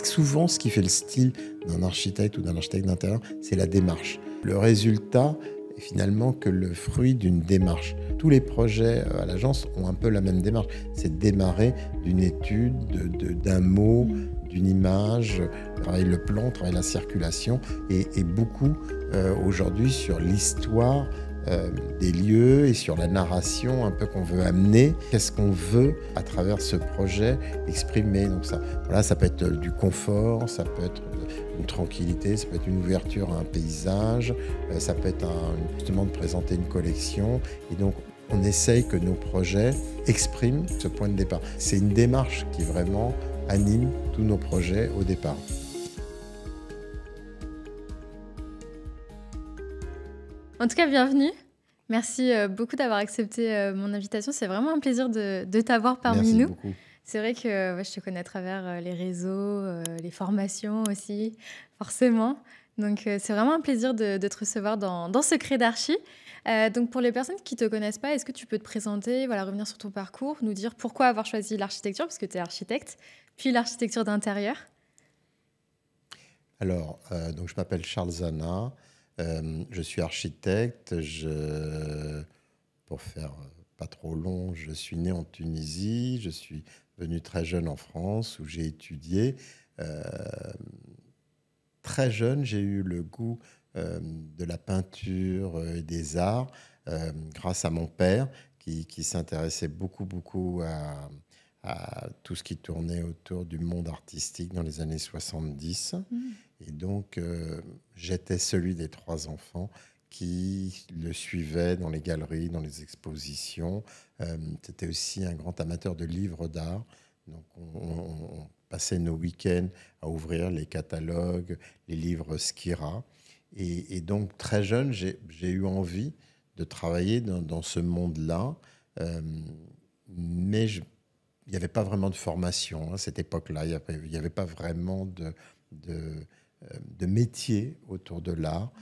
Souvent, ce qui fait le style d'un architecte ou d'un architecte d'intérieur, c'est la démarche. Le résultat est finalement que le fruit d'une démarche. Tous les projets à l'agence ont un peu la même démarche. C'est de démarrer d'une étude, d'un mot, d'une image, travailler le plan, travailler la circulation et beaucoup aujourd'hui sur l'histoire des lieux et sur la narration un peu qu'on veut amener. Qu'est-ce qu'on veut à travers ce projet exprimer. Donc ça peut être du confort, ça peut être une tranquillité, ça peut être une ouverture à un paysage, ça peut être justement de présenter une collection. Et donc on essaye que nos projets expriment ce point de départ. C'est une démarche qui vraiment anime tous nos projets au départ. En tout cas, bienvenue. Merci beaucoup d'avoir accepté mon invitation. C'est vraiment un plaisir de t'avoir parmi nous. Merci beaucoup. C'est vrai que je te connais à travers les réseaux, les formations aussi, forcément. Donc, c'est vraiment un plaisir de te recevoir dans Secret d'Archi. Donc, pour les personnes qui ne te connaissent pas, est-ce que tu peux te présenter, voilà, revenir sur ton parcours, nous dire pourquoi avoir choisi l'architecture, parce que tu es architecte, puis l'architecture d'intérieur? Alors, donc je m'appelle Charles Zana. Je suis architecte. Pour faire pas trop long, je suis né en Tunisie. Je suis venu très jeune en France où j'ai étudié. Très jeune, j'ai eu le goût de la peinture et des arts grâce à mon père qui s'intéressait beaucoup à tout ce qui tournait autour du monde artistique dans les années 70. Et donc, j'étais celui des 3 enfants qui le suivait dans les galeries, dans les expositions. C'était aussi un grand amateur de livres d'art. Donc, on passait nos week-ends à ouvrir les catalogues, les livres Skira. Et donc, très jeune, j'ai eu envie de travailler dans ce monde-là. Mais il n'y avait pas vraiment de formation à cette époque-là. Il n'y avait pas vraiment de métier autour de l'art.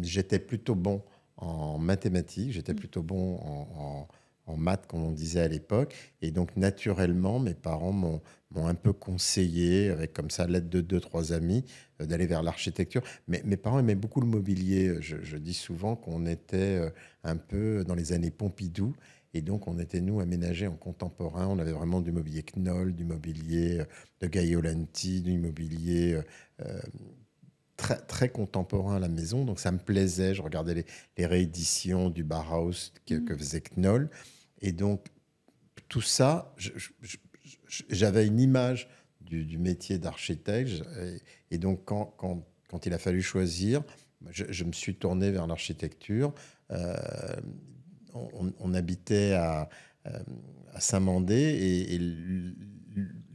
J'étais plutôt bon en mathématiques, j'étais plutôt bon en maths, comme on disait à l'époque. Et donc, naturellement, mes parents m'ont un peu conseillé, avec comme ça l'aide de 2-3 amis, d'aller vers l'architecture. Mais mes parents aimaient beaucoup le mobilier. Je dis souvent qu'on était un peu dans les années Pompidou. Et donc, on était, nous, aménagés en contemporain. On avait vraiment du mobilier Knoll, du mobilier de Gaiolanti, du mobilier très, très contemporain à la maison. Donc, ça me plaisait. Je regardais les rééditions du Bauhaus que faisait Knoll. Et donc, tout ça, j'avais une image du métier d'architecte. Et donc, quand il a fallu choisir, je me suis tourné vers l'architecture. On habitait à Saint-Mandé et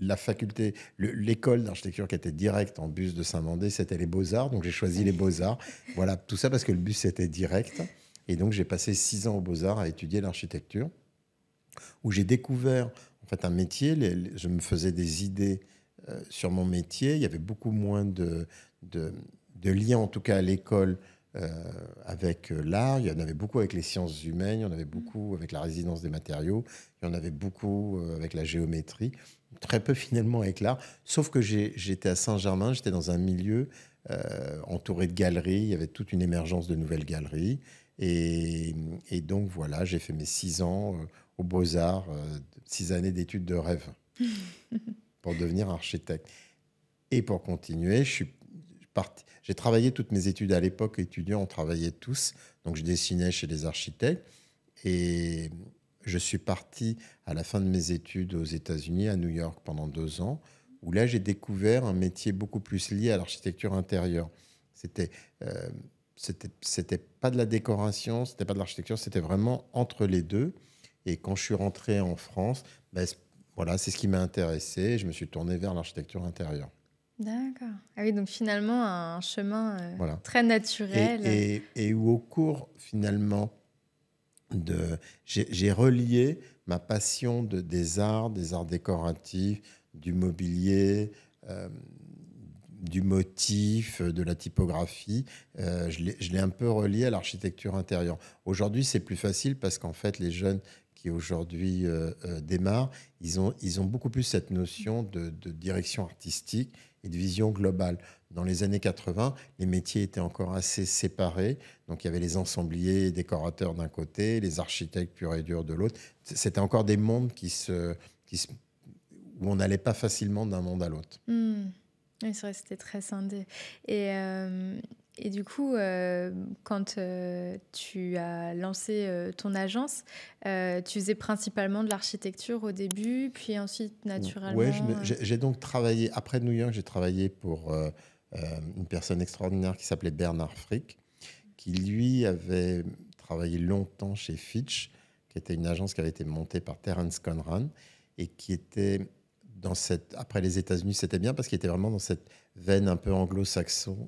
la faculté, l'école d'architecture qui était directe en bus de Saint-Mandé, c'était les Beaux-Arts. Donc, j'ai choisi les Beaux-Arts. Voilà, tout ça parce que le bus était direct. Et donc, j'ai passé 6 ans aux Beaux-Arts à étudier l'architecture, où j'ai découvert en fait un métier. Je me faisais des idées sur mon métier. Il y avait beaucoup moins de liens, en tout cas à l'école, avec l'art. Il y en avait beaucoup avec les sciences humaines, il y en avait beaucoup avec la résidence des matériaux, il y en avait beaucoup avec la géométrie, très peu finalement avec l'art. Sauf que j'étais à Saint-Germain, j'étais dans un milieu entouré de galeries, il y avait toute une émergence de nouvelles galeries. Et donc voilà, j'ai fait mes 6 ans aux Beaux-Arts, 6 années d'études de rêve pour devenir architecte. Et pour continuer, j'ai travaillé toutes mes études à l'époque, étudiants, on travaillait tous. Donc, je dessinais chez les architectes. Et je suis parti à la fin de mes études aux États-Unis, à New York, pendant 2 ans, où là, j'ai découvert un métier beaucoup plus lié à l'architecture intérieure. C'était pas de la décoration, c'était pas de l'architecture, c'était vraiment entre les deux. Et quand je suis rentré en France, voilà, c'est ce qui m'a intéressé. Je me suis tourné vers l'architecture intérieure. D'accord. Ah oui, donc finalement, un chemin Voilà. très naturel. Et où au cours, finalement, j'ai relié ma passion des arts décoratifs, du mobilier, du motif, de la typographie. Je l'ai un peu relié à l'architecture intérieure. Aujourd'hui, c'est plus facile parce qu'en fait, les jeunes qui aujourd'hui démarrent, ils ont beaucoup plus cette notion de direction artistique et de vision globale. Dans les années 80, les métiers étaient encore assez séparés. Donc, il y avait les ensembliers et décorateurs d'un côté, les architectes purs et durs de l'autre. C'était encore des mondes où on n'allait pas facilement d'un monde à l'autre. Oui, c'est vrai, c'était très scindé. Et, euh, et du coup, quand tu as lancé ton agence, tu faisais principalement de l'architecture au début, puis ensuite, Ouais, naturellement... j'ai donc travaillé, après New York, j'ai travaillé pour une personne extraordinaire qui s'appelait Bernard Frick, qui lui avait travaillé longtemps chez Fitch, qui était une agence qui avait été montée par Terence Conran et qui était après les États-Unis, c'était bien parce qu'il était vraiment dans cette veine un peu anglo-saxonne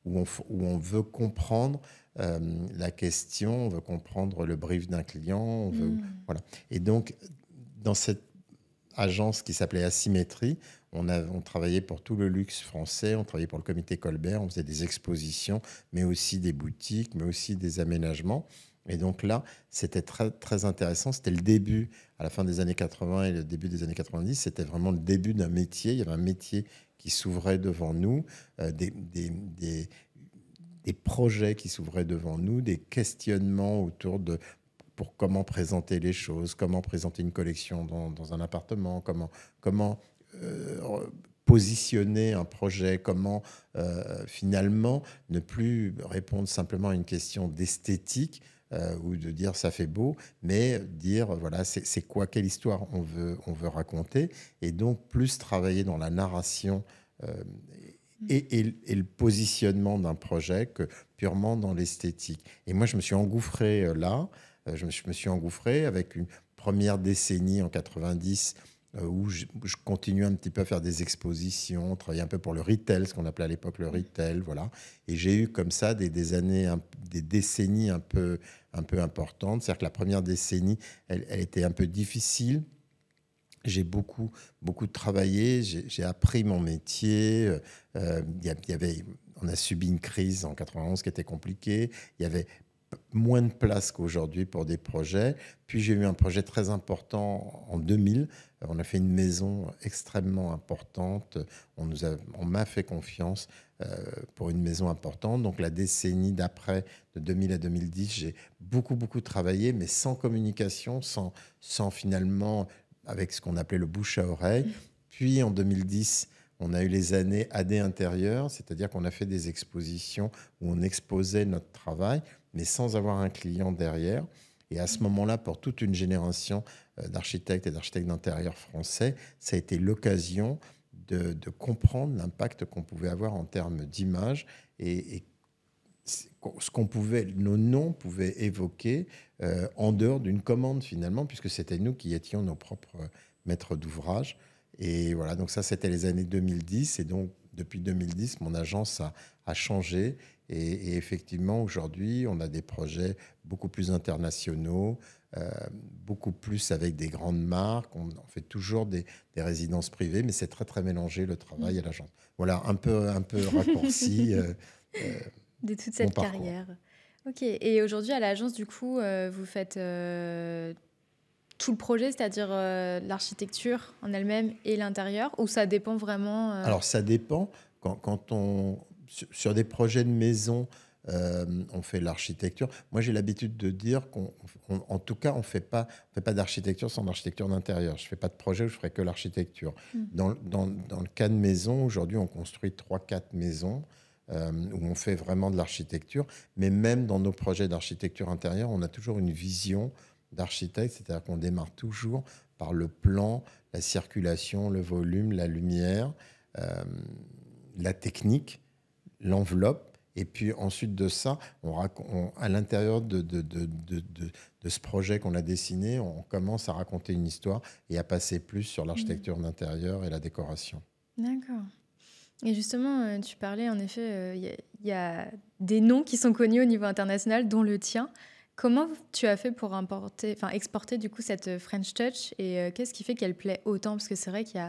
où on veut comprendre la question, on veut comprendre le brief d'un client, voilà. Et donc, dans cette agence qui s'appelait Asymétrie, on travaillait pour tout le luxe français, on travaillait pour le comité Colbert, on faisait des expositions, mais aussi des boutiques, mais aussi des aménagements. Et donc là, c'était très, très intéressant. C'était le début, à la fin des années 80 et le début des années 90, c'était vraiment le début d'un métier. Il y avait un métier qui s'ouvrait devant nous, des projets qui s'ouvraient devant nous, des questionnements pour comment présenter les choses, comment présenter une collection dans un appartement, comment positionner un projet, comment finalement ne plus répondre simplement à une question d'esthétique ou de dire ça fait beau, mais dire voilà c'est quoi, quelle histoire on veut raconter, et donc plus travailler dans la narration euh, et le positionnement d'un projet que purement dans l'esthétique. Et moi, je me suis engouffré là. Je me suis engouffré avec une première décennie en 90 où je continuais un petit peu à faire des expositions, travailler un peu pour le retail, ce qu'on appelait à l'époque le retail, voilà. Et j'ai eu comme ça des années, des décennies un peu importantes. C'est-à-dire que la première décennie, elle était un peu difficile. J'ai beaucoup travaillé, j'ai appris mon métier. On a subi une crise en 91 qui était compliquée. Il y avait moins de place qu'aujourd'hui pour des projets. Puis j'ai eu un projet très important en 2000. On a fait une maison extrêmement importante. On m'a fait confiance pour une maison importante. Donc la décennie d'après, de 2000 à 2010, j'ai beaucoup travaillé, mais sans communication, sans finalement avec ce qu'on appelait le bouche à oreille. Puis en 2010, on a eu les années AD intérieures, c'est-à-dire qu'on a fait des expositions où on exposait notre travail, mais sans avoir un client derrière. Et à ce moment-là, pour toute une génération d'architectes et d'architectes d'intérieur français, ça a été l'occasion de comprendre l'impact qu'on pouvait avoir en termes d'image et ce qu'on pouvait, nos noms pouvaient évoquer en dehors d'une commande finalement, puisque c'était nous qui étions nos propres maîtres d'ouvrage. Et voilà, donc ça c'était les années 2010. Et donc depuis 2010, mon agence a changé. Et effectivement, aujourd'hui, on a des projets beaucoup plus internationaux, beaucoup plus avec des grandes marques. On fait toujours des résidences privées, mais c'est très, très mélangé le travail à l'agence. Voilà, un peu raccourci euh, de toute mon cette parcours. carrière. Ok, et aujourd'hui à l'agence, du coup, vous faites tout le projet, c'est-à-dire l'architecture en elle-même et l'intérieur, ou ça dépend vraiment Alors, ça dépend. Sur des projets de maison, on fait l'architecture. Moi, j'ai l'habitude de dire en tout cas, on fait pas d'architecture sans l'architecture d'intérieur. Je ne fais pas de projet où je ferai que l'architecture. Dans le cas de maison, aujourd'hui, on construit 3-4 maisons où on fait vraiment de l'architecture. Mais même dans nos projets d'architecture intérieure, on a toujours une vision d'architecte, c'est-à-dire qu'on démarre toujours par le plan, la circulation, le volume, la lumière, euh, la technique, l'enveloppe. Et puis ensuite de ça, à l'intérieur de ce projet qu'on a dessiné, on commence à raconter une histoire et à passer plus sur l'architecture d'intérieur et la décoration. D'accord. Et justement, tu parlais, en effet, y a des noms qui sont connus au niveau international, dont le tien. Comment tu as fait pour exporter du coup cette French Touch, et qu'est-ce qui fait qu'elle plaît autant? Parce que c'est vrai qu'il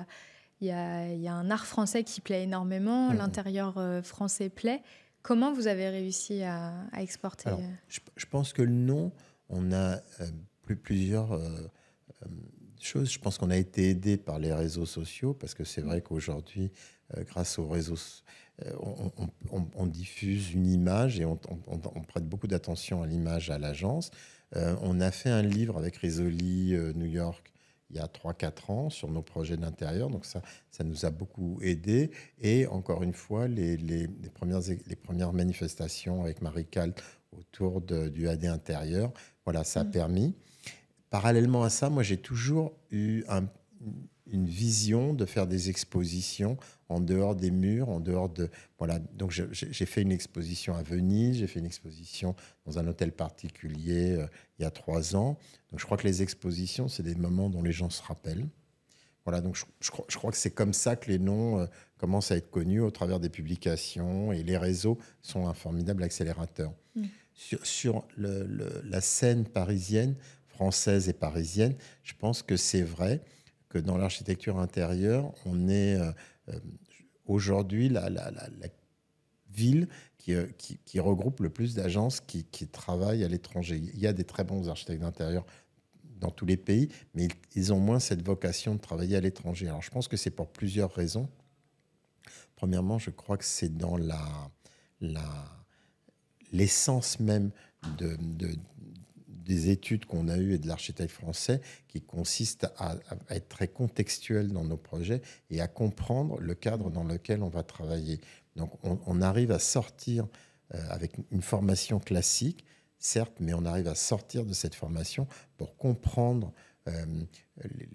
y a un art français qui plaît énormément, Mhm. l'intérieur français plaît. Comment vous avez réussi à exporter Alors, je pense que le nom, on a plusieurs choses. Je pense qu'on a été aidé par les réseaux sociaux parce que c'est vrai qu'aujourd'hui, grâce aux réseaux, on diffuse une image et on prête beaucoup d'attention à l'image à l'agence. On a fait un livre avec Risoli New York il y a 3 4 ans sur nos projets d'intérieur. Donc ça nous a beaucoup aidé. Et encore une fois, les premières manifestations avec Marie Calt autour du AD intérieur, voilà, ça a permis. Parallèlement à ça, moi, j'ai toujours eu une vision de faire des expositions en dehors des murs, en dehors de... Voilà, donc j'ai fait une exposition à Venise, j'ai fait une exposition dans un hôtel particulier il y a 3 ans. Donc je crois que les expositions, c'est des moments dont les gens se rappellent. Voilà, donc je crois que c'est comme ça que les noms commencent à être connus au travers des publications et les réseaux sont un formidable accélérateur. Sur la scène parisienne, française et parisienne, je pense que c'est vrai que dans l'architecture intérieure, on est aujourd'hui la ville qui regroupe le plus d'agences qui travaillent à l'étranger. Il y a des très bons architectes d'intérieur dans tous les pays, mais ils ont moins cette vocation de travailler à l'étranger. Alors je pense que c'est pour plusieurs raisons. Premièrement, je crois que c'est dans l'essence même des études qu'on a eues et de l'architecte français qui consiste à être très contextuel dans nos projets et à comprendre le cadre dans lequel on va travailler. Donc on arrive à sortir avec une formation classique, certes, mais on arrive à sortir de cette formation pour comprendre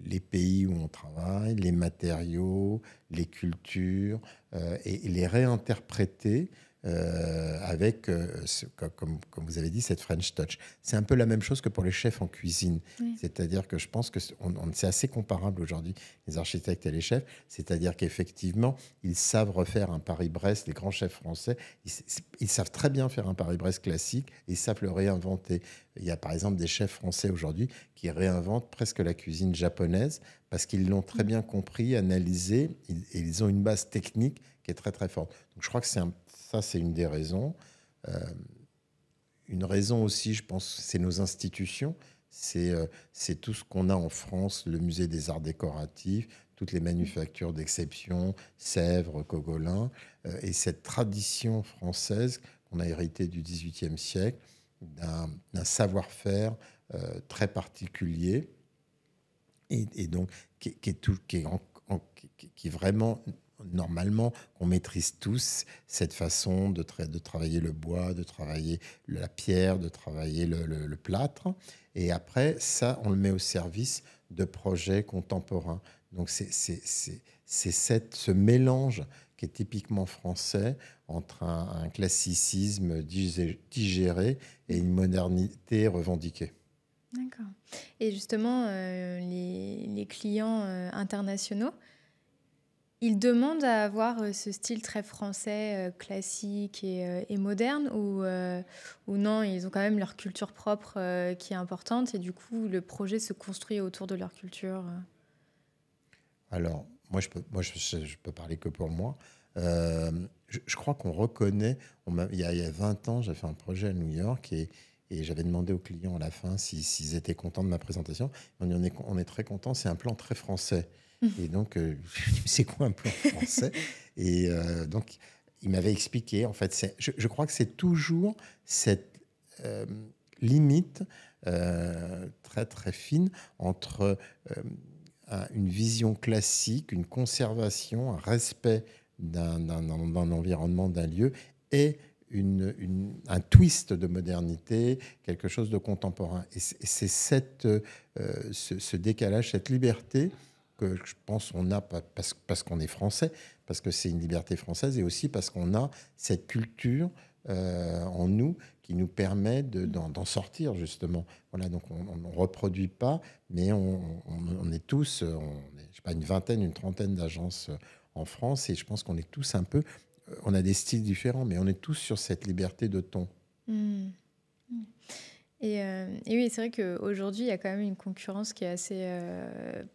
les pays où on travaille, les matériaux, les cultures, et les réinterpréter avec, comme vous avez dit, cette French touch. C'est un peu la même chose que pour les chefs en cuisine. Oui. C'est-à-dire que je pense que c'est assez comparable aujourd'hui, les architectes et les chefs. C'est-à-dire qu'effectivement, ils savent refaire un Paris-Brest, les grands chefs français. Ils savent très bien faire un Paris-Brest classique et ils savent le réinventer. Il y a par exemple des chefs français aujourd'hui qui réinventent presque la cuisine japonaise parce qu'ils l'ont très bien compris, analysé, et ils ont une base technique qui est très très forte. Donc je crois que ça, c'est une des raisons. Une raison aussi, je pense, c'est nos institutions. C'est tout ce qu'on a en France, le musée des arts décoratifs, toutes les manufactures d'exception, Sèvres, Cogolin, et cette tradition française qu'on a héritée du XVIIIe siècle, d'un savoir-faire très particulier, et donc qui est vraiment normalement, qu'on maîtrise tous cette façon de travailler le bois, de travailler la pierre, de travailler le plâtre. Et après, ça, on le met au service de projets contemporains. Donc, c'est ce mélange qui est typiquement français entre un classicisme digéré et une modernité revendiquée. D'accord. Et justement, les clients internationaux, ils demandent à avoir ce style très français, classique et moderne ou non, ils ont quand même leur culture propre qui est importante et du coup, le projet se construit autour de leur culture. Alors, je peux parler que pour moi. Euh, je crois qu'on reconnaît, il y a 20 ans, j'ai fait un projet à New York et j'avais demandé aux clients à la fin s'ils étaient contents de ma présentation. On est très contents, c'est un plan très français. Et donc, je dis, c'est quoi un plan français? Et donc, il m'avait expliqué, en fait, je crois que c'est toujours cette euh, limite très très fine entre une vision classique, une conservation, un respect d'un environnement, d'un lieu, et un twist de modernité, quelque chose de contemporain. Et c'est ce décalage, cette liberté que je pense on a parce qu'on est français, parce que c'est une liberté française, et aussi parce qu'on a cette culture en nous qui nous permet d'en sortir, justement. Voilà, donc on ne reproduit pas, mais on est tous, je sais pas, une vingtaine, une trentaine d'agences en France, et je pense qu'on est tous un peu, on a des styles différents, mais on est tous sur cette liberté de ton. Mm. Et oui, c'est vrai qu'aujourd'hui, il y a quand même une concurrence qui est assez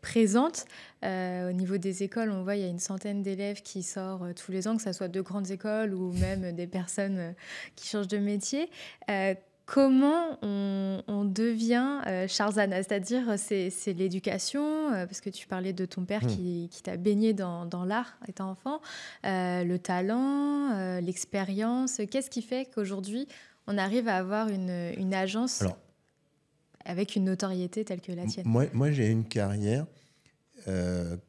présente. Au niveau des écoles, on voit il y a une centaine d'élèves qui sortent tous les ans, que ce soit de grandes écoles ou même des personnes qui changent de métier. Euh, comment on devient Sharzana? C'est-à-dire, c'est l'éducation, parce que tu parlais de ton père Hmm. qui t'a baigné dans l'art étant enfant, le talent, l'expérience. Qu'est-ce qui fait qu'aujourd'hui, on arrive à avoir une agence Alors, avec une notoriété telle que la tienne? moi j'ai une carrière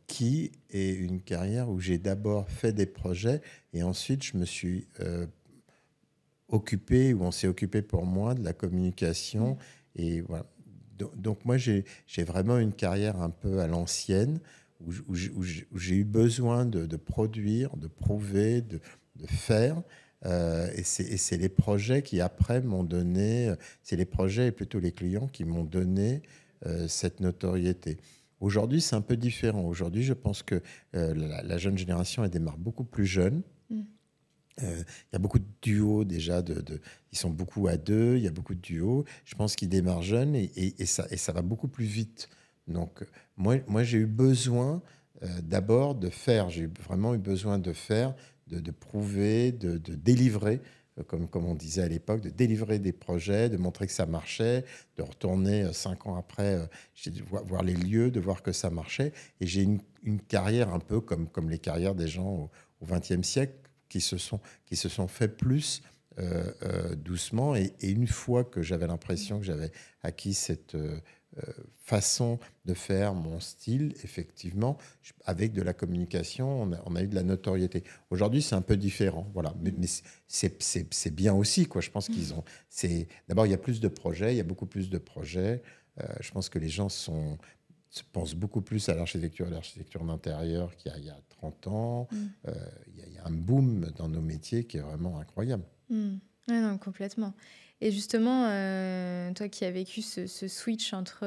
qui est une carrière où j'ai d'abord fait des projets et ensuite je me suis occupé, ou on s'est occupé pour moi de la Mm. communication. Et voilà. Donc moi, j'ai vraiment une carrière un peu à l'ancienne, où j'ai eu besoin de produire, de prouver, de faire. Et c'est les projets qui, après, m'ont donné, c'est les projets et plutôt les clients qui m'ont donné cette notoriété. Aujourd'hui, c'est un peu différent. Aujourd'hui, je pense que la jeune génération, elle démarre beaucoup plus jeune. Mm. Il y a beaucoup de duos déjà, ils sont beaucoup à deux, il y a beaucoup de duos. Je pense qu'ils démarrent jeunes et ça va beaucoup plus vite. Donc, moi j'ai eu besoin d'abord de faire, j'ai vraiment eu besoin de faire, de prouver, de délivrer, comme on disait à l'époque, de délivrer des projets, de montrer que ça marchait, de retourner 5 ans après, voir les lieux, de voir que ça marchait. Et j'ai une carrière un peu comme les carrières des gens au XXe siècle qui se sont fait plus doucement. Et une fois que j'avais l'impression que j'avais acquis cette façon de faire mon style, effectivement, avec de la communication, on a eu de la notoriété. Aujourd'hui, c'est un peu différent, voilà. Mais c'est bien aussi, quoi. Je pense qu'ils ont. D'abord, il y a plus de projets, il y a beaucoup plus de projets. Je pense que les gens se pensent beaucoup plus à l'architecture d'intérieur qu'il y a 30 ans. Mm. Euh, il y a un boom dans nos métiers qui est vraiment incroyable. Mm. Ouais, non, complètement. Et justement, toi qui as vécu ce switch entre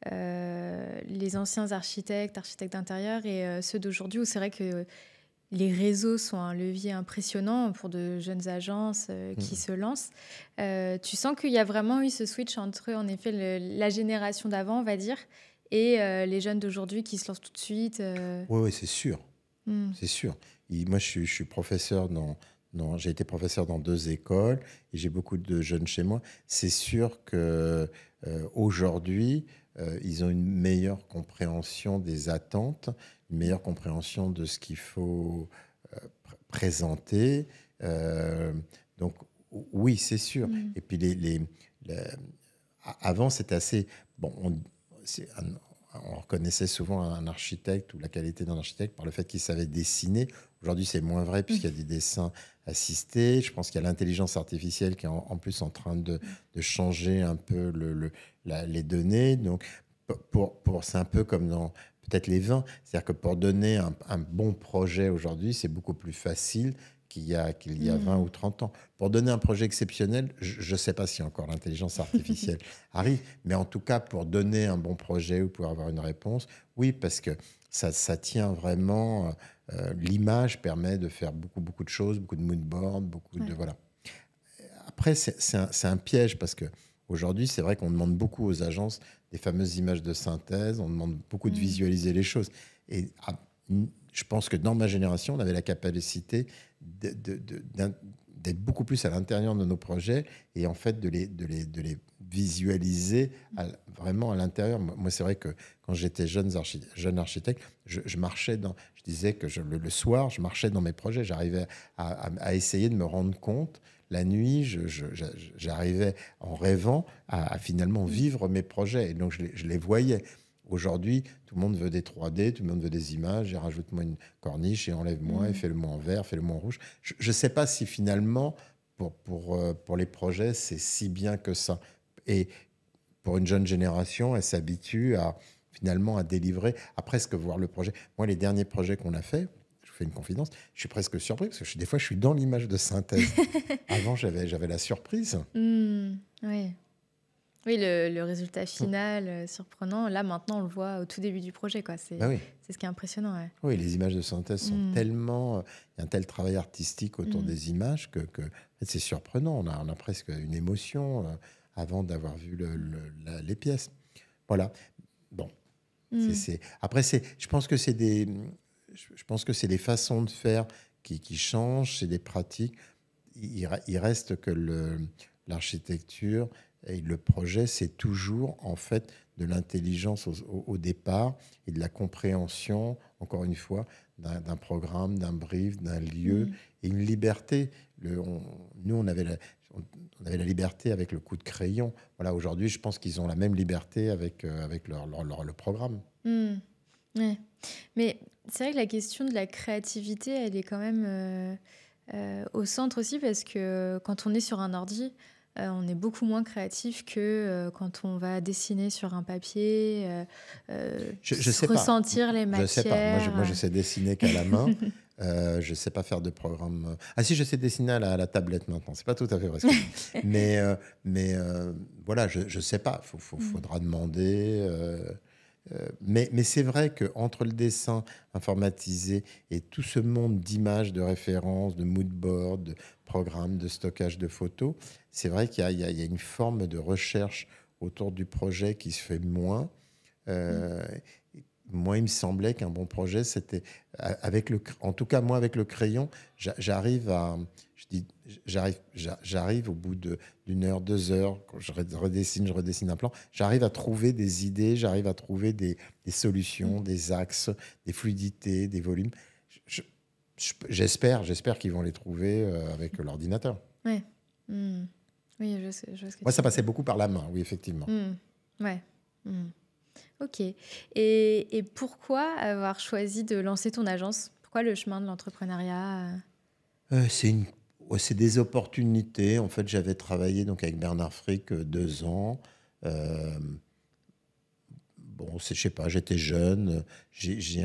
les anciens architectes d'intérieur et ceux d'aujourd'hui, où c'est vrai que les réseaux sont un levier impressionnant pour de jeunes agences qui Mm. se lancent, tu sens qu'il y a vraiment eu ce switch entre, en effet, la génération d'avant, on va dire, et les jeunes d'aujourd'hui qui se lancent tout de suite. Oui, oui, c'est sûr. Mm. C'est sûr. Moi, je suis professeur j'ai été professeur dans 2 écoles et j'ai beaucoup de jeunes chez moi. C'est sûr que aujourd'hui, ils ont une meilleure compréhension des attentes, une meilleure compréhension de ce qu'il faut présenter. Euh, donc, oui, c'est sûr. Mm. Et puis, les- avant, c'était assez. Bon, on reconnaissait souvent un architecte ou la qualité d'un architecte par le fait qu'il savait dessiner. Aujourd'hui, c'est moins vrai Mm. puisqu'il y a des dessins assistés. Je pense qu'il y a l'intelligence artificielle qui est en plus en train de changer un peu les données. Donc, c'est un peu comme dans peut-être les vins. C'est-à-dire que pour donner un bon projet aujourd'hui, c'est beaucoup plus facile qu'il y a 20 Mm. ou 30 ans. Pour donner un projet exceptionnel, je ne sais pas si encore l'intelligence artificielle arrive, mais en tout cas, pour donner un bon projet ou pour avoir une réponse, oui, parce que ça tient vraiment. L'image permet de faire beaucoup, beaucoup de choses, beaucoup de moodboards, beaucoup de. Ouais. Voilà. Après, c'est un piège parce que aujourd'hui, c'est vrai qu'on demande beaucoup aux agences des fameuses images de synthèse, on demande beaucoup de Mm. visualiser les choses. Et je pense que dans ma génération, on avait la capacité d'être beaucoup plus à l'intérieur de nos projets et en fait de les visualiser vraiment à l'intérieur. Moi, c'est vrai que quand j'étais jeune architecte, je marchais je disais que le soir, je marchais dans mes projets, j'arrivais à essayer de me rendre compte. La nuit, j'arrivais en rêvant à finalement Mm. vivre mes projets. Et donc, je les voyais. Aujourd'hui, tout le monde veut des 3D, tout le monde veut des images, et rajoute-moi une corniche, et enlève-moi, et Mm. fais-le-moi en vert, fais-le-moi en rouge. Je ne sais pas si finalement, pour les projets, c'est si bien que ça. Et pour une jeune génération, elle s'habitue finalement à délivrer, à presque voir le projet. Moi, les derniers projets qu'on a faits, je vous fais une confidence, je suis presque surpris, parce que des fois, je suis dans l'image de synthèse. Avant, j'avais la surprise. Mm. Ouais. Oui, le résultat final, surprenant, là, maintenant, on le voit au tout début du projet, quoi. Ben oui. C'est ce qui est impressionnant, ouais. Oui, les images de synthèse sont Mm. tellement. Il y a un tel travail artistique autour Mm. des images en fait, c'est surprenant. On a presque une émotion avant d'avoir vu les pièces. Voilà. Bon. Mm. Après, je pense que c'est des façons de faire qui changent, c'est des pratiques. Il reste que l'architecture et le projet, c'est toujours en fait de l'intelligence au départ et de la compréhension, encore une fois, d'un programme, d'un brief, d'un lieu Mm. et une liberté. Nous, on avait la liberté avec le coup de crayon. Voilà, aujourd'hui, je pense qu'ils ont la même liberté avec le programme. Mm. Ouais. Mais c'est vrai que la question de la créativité, elle est quand même au centre aussi parce que quand on est sur un ordi, on est beaucoup moins créatif que quand on va dessiner sur un papier, Je sais pas. ressentir les Je sais pas. Moi, je matières. sais dessiner qu'à la main. Je sais pas faire de programme. Ah si, je sais dessiner à la tablette maintenant. C'est pas tout à fait vrai ce que je dis. Mais voilà, je sais pas. Mm. Faudra demander. Mais c'est vrai qu'entre le dessin informatisé et tout ce monde d'images, de références, de mood board, de programmes, de stockage de photos, c'est vrai qu'il y a une forme de recherche autour du projet qui se fait moins. Mm. Euh, Moi, il me semblait qu'un bon projet, c'était en tout cas moi avec le crayon, j'arrive à, je dis, j'arrive au bout d'une heure, 2 heures, quand je redessine un plan, j'arrive à trouver des idées, j'arrive à trouver des Mm. solutions, des axes, des fluidités, des volumes. Je- j'espère qu'ils vont les trouver avec l'ordinateur. Ouais. Mm. Oui, je vois ce que Moi, tu ça veux passait dire. beaucoup par la main, oui, effectivement. Mm. Ouais. Mm. Ok. Et pourquoi avoir choisi de lancer ton agence? Pourquoi le chemin de l'entrepreneuriat? C'est ouais, c'est des opportunités. En fait, j'avais travaillé donc avec Bernard Frick 2 ans. Euh, bon, je sais pas, j'étais jeune. J'ai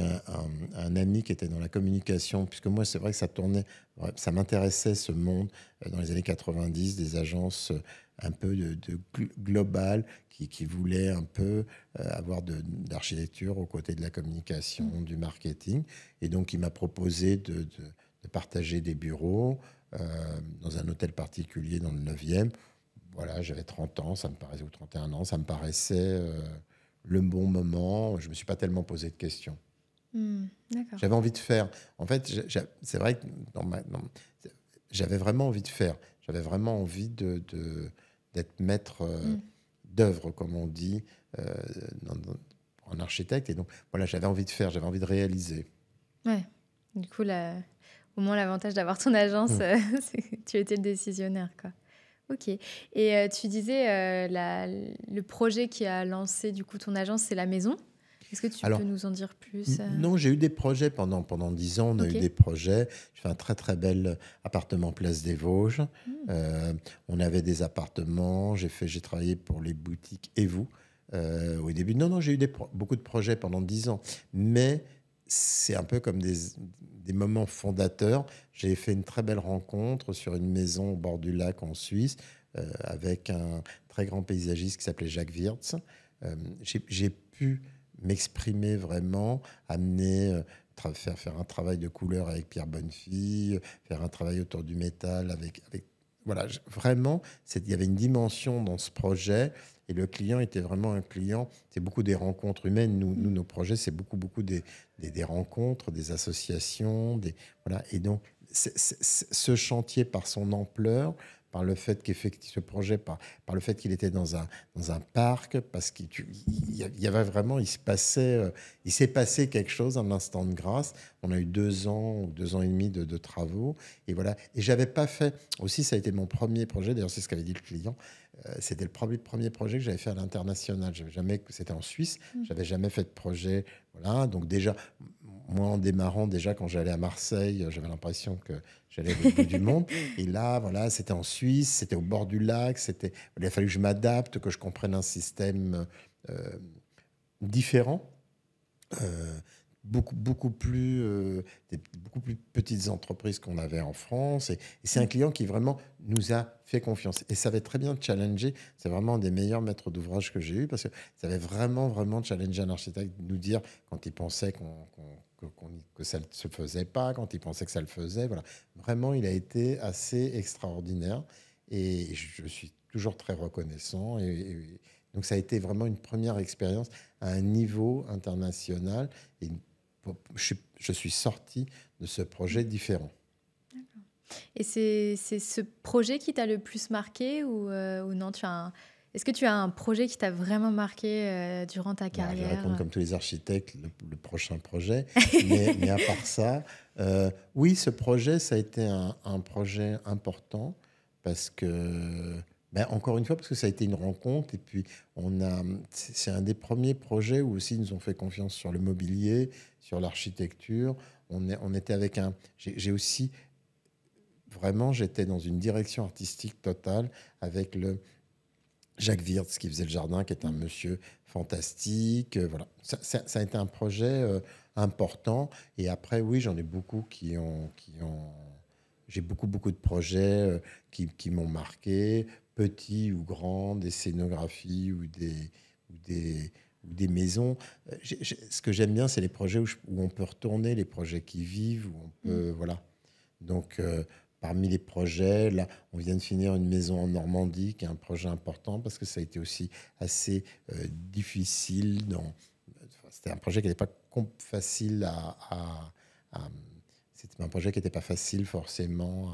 un ami qui était dans la communication, puisque moi, c'est vrai que ça tournait, ouais, ça m'intéressait ce monde dans les années 90, des agences un peu globales qui voulaient un peu avoir d'architecture aux côtés de la Mm. communication, du marketing. Et donc, il m'a proposé de partager des bureaux dans un hôtel particulier dans le 9e. Voilà, j'avais 30 ans, ça me paraissait, ou 31 ans, ça me paraissait le bon moment. Je ne me suis pas tellement posé de questions. Mm. D'accord. J'avais envie de faire. En fait, c'est vrai que j'avais vraiment envie de faire. J'avais vraiment envie d'être maître Mm. d'œuvre, comme on dit, euh, en architecte. Et donc, voilà, j'avais envie de faire, j'avais envie de réaliser. Ouais. Du coup, au moins, l'avantage d'avoir ton agence, Hmm. c'est que tu étais le décisionnaire, quoi. Ok. Et tu disais, le projet qui a lancé du coup ton agence, c'est la maison. Est-ce que tu peux Alors, nous en dire plus? Non, j'ai eu des projets pendant 10 ans. On a eu Ok. des projets. J'ai fait un très très bel appartement Place des Vosges. Mm. Euh, on avait des appartements. J'ai travaillé pour les boutiques et vous au début. Non, non, j'ai eu beaucoup de projets pendant 10 ans. Mais c'est un peu comme des moments fondateurs. J'ai fait une très belle rencontre sur une maison au bord du lac en Suisse avec un très grand paysagiste qui s'appelait Jacques Wirtz. J'ai pu m'exprimer vraiment, amener, faire un travail de couleur avec Pierre Bonnefille, faire un travail autour du métal voilà, vraiment, il y avait une dimension dans ce projet et le client était vraiment un client. C'est beaucoup des rencontres humaines. Mm. Nos projets, c'est beaucoup des rencontres, des associations, voilà. Et donc, ce chantier, par son ampleur, par le fait qu'effectivement, ce projet, par le fait qu'il était dans un parc, parce qu'il y avait vraiment, il s'est passé quelque chose, un instant de grâce. On a eu 2 ans ou 2 ans et demi de travaux. Et voilà. Et j'avais pas fait, aussi, ça a été mon premier projet, d'ailleurs, c'est ce qu'avait dit le client. C'était le premier projet que j'avais fait à l'international. C'était en Suisse, Mm. j'avais jamais fait de projet. Voilà. Donc, déjà, moi, en démarrant, déjà, quand j'allais à Marseille, j'avais l'impression que j'allais à l'autre bout du monde. Et là, voilà, c'était en Suisse, c'était au bord du lac, il a fallu que je m'adapte, que je comprenne un système euh, différent, euh, beaucoup plus petites entreprises qu'on avait en France. Et c'est un Mm. client qui vraiment nous a fait confiance et savait très bien challenger. C'est vraiment un des meilleurs maîtres d'ouvrage que j'ai eu parce que ça avait vraiment challengé un architecte, nous dire quand il pensait que ça ne se faisait pas, quand il pensait que ça le faisait. Voilà. Vraiment, il a été assez extraordinaire et je suis toujours très reconnaissant. Donc, ça a été vraiment une première expérience à un niveau international. Et je suis sorti de ce projet différent. Et c'est ce projet qui t'a le plus marqué ou non, est-ce que tu as un projet qui t'a vraiment marqué, durant ta Bah, je vais répondre carrière? comme tous les architectes, le prochain projet. Mais à part ça, oui, ce projet, ça a été un projet important parce que, ben, encore une fois, parce que ça a été une rencontre. Et puis, c'est un des premiers projets où aussi ils nous ont fait confiance sur le mobilier, sur l'architecture. On était avec j'ai aussi, vraiment, j'étais dans une direction artistique totale avec Jacques Wirtz qui faisait le jardin, qui est un Mmh. monsieur fantastique. Voilà. Ça a été un projet important. Et après, oui, j'en ai beaucoup j'ai beaucoup, beaucoup de projets qui m'ont marqué, petits ou grands, des scénographies ou des, ou des maisons. Ce que j'aime bien, c'est les projets où on peut retourner, les projets qui vivent, où on Mmh. peut. Voilà. Donc, parmi les projets, là, on vient de finir une maison en Normandie, qui est un projet important parce que ça a été aussi assez difficile. C'était un projet qui n'était pas facile c'était un projet qui n'était pas facile forcément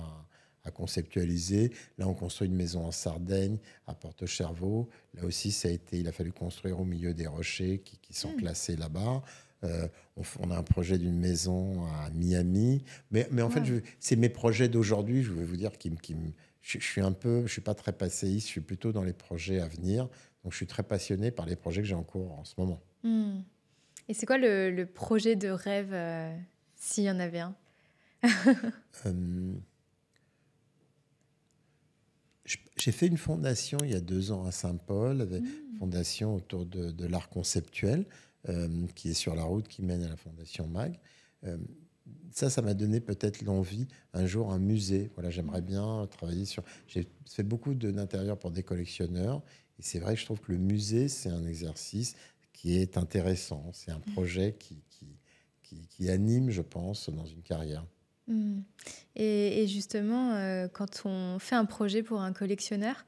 à conceptualiser. Là, on construit une maison en Sardaigne, à Porto-Cervo. Là aussi, il a fallu construire au milieu des rochers qui sont Mmh. classés là-bas. On a un projet d'une maison à Miami. Mais en fait, Waouh! c'est mes projets d'aujourd'hui, je vais vous dire, je suis pas très passéiste, je suis plutôt dans les projets à venir. Donc, je suis très passionné par les projets que j'ai en cours en ce moment. Mmh. Et c'est quoi le projet de rêve, s'il y en avait un? Euh, j'ai fait une fondation il y a 2 ans à Saint-Paul, Mmh. fondation autour de l'art conceptuel, qui est sur la route qui mène à la fondation MAG. Euh, Ça m'a donné peut-être l'envie, un jour, un musée. Voilà, j'aimerais Mmh. bien travailler sur. J'ai fait beaucoup d'intérieur pour des collectionneurs. Et c'est vrai que je trouve que le musée, c'est un exercice qui est intéressant. C'est un projet qui anime, je pense, dans une carrière. Mmh. Et justement, quand on fait un projet pour un collectionneur,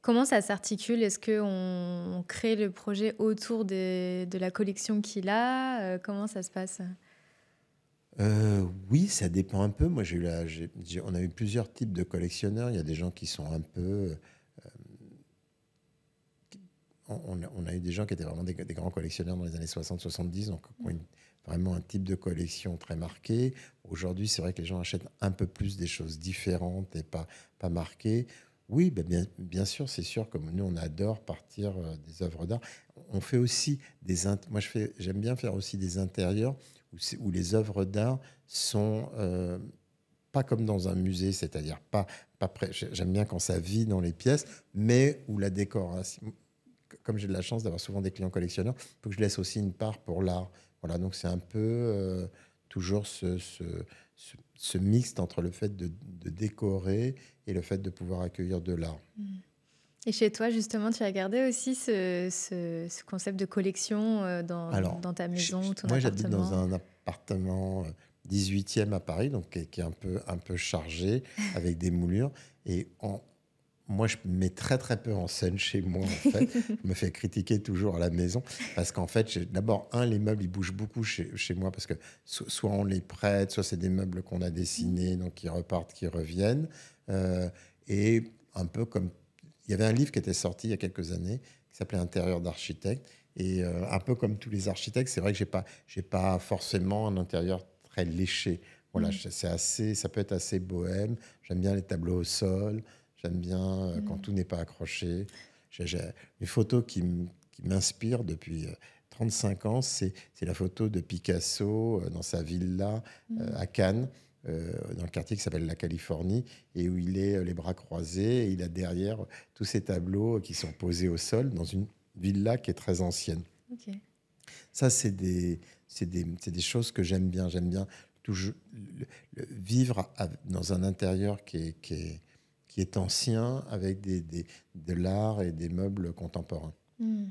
comment ça s'articule? Est-ce qu'on crée le projet autour de la collection qu'il a? Comment ça se passe? Oui, ça dépend un peu. Moi, on a eu plusieurs types de collectionneurs. Il y a des gens qui sont un peu. On a eu des gens qui étaient vraiment des grands collectionneurs dans les années 60-70, donc qui ont vraiment un type de collection très marqué. Aujourd'hui, c'est vrai que les gens achètent un peu plus des choses différentes et pas marquées. Oui, ben bien sûr, c'est sûr, comme nous, on adore partir des œuvres d'art. On fait aussi moi, j'aime bien faire aussi des intérieurs où les œuvres d'art sont pas comme dans un musée, c'est-à-dire j'aime bien quand ça vit dans les pièces, mais où la décoration, comme j'ai de la chance d'avoir souvent des clients collectionneurs, il faut que je laisse aussi une part pour l'art. Voilà, donc c'est un peu toujours ce mixte entre le fait de décorer et le fait de pouvoir accueillir de l'art. Mmh. Et chez toi, justement, tu as gardé aussi ce concept de collection, Alors, dans ta maison ou ton moi, j'habite dans appartement? un appartement 18e à Paris, donc qui est un peu chargé, avec des moulures. Et moi, je mets très très peu en scène chez moi, en fait. Je me fais critiquer toujours à la maison parce qu'en fait, d'abord, les meubles, ils bougent beaucoup chez moi parce que soit on les prête, soit c'est des meubles qu'on a Mmh. dessinés, donc qui repartent, qui reviennent. Euh, et un peu comme... Il y avait un livre qui était sorti il y a quelques années qui s'appelait Intérieur d'architecte. Et un peu comme tous les architectes, c'est vrai que j'ai pas forcément un intérieur très léché. Voilà, Mmh. ça peut être assez bohème. J'aime bien les tableaux au sol. J'aime bien quand Mmh. tout n'est pas accroché. J'ai une photo qui m'inspire depuis 35 ans, c'est la photo de Picasso dans sa villa Mmh. à Cannes, dans le quartier qui s'appelle la Californie, et où il est les bras croisés, et il a derrière tous ces tableaux qui sont posés au sol dans une villa qui est très ancienne. OK. Ça, c'est des choses que j'aime bien. J'aime bien toujours vivre dans un intérieur qui est ancien, avec de l'art et des meubles contemporains. Mmh.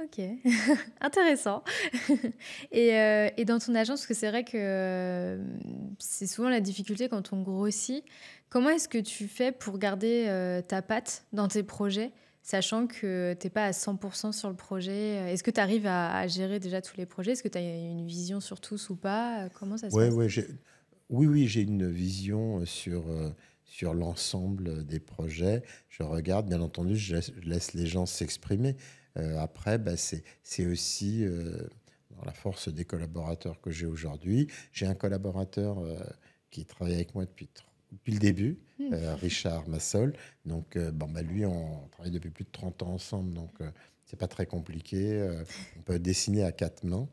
OK, intéressant. Et dans ton agence, parce que c'est vrai que, c'est souvent la difficulté quand on grossit. Comment est-ce que tu fais pour garder, ta patte dans tes projets, sachant que tu es pas à 100 sur le projet? Est-ce que tu arrives à gérer déjà tous les projets? Est-ce que tu as une vision sur tous ou pas? Comment ça se Ouais, passe? ouais, Oui, oui, j'ai une vision sur l'ensemble des projets. Je regarde, bien entendu, je laisse les gens s'exprimer. Après, bah, c'est aussi dans la force des collaborateurs que j'ai aujourd'hui. J'ai un collaborateur qui travaille avec moi depuis le début, Mmh. Richard Massol. Donc, bon, bah, lui, on travaille depuis plus de 30 ans ensemble, donc c'est pas très compliqué. On peut dessiner à quatre mains.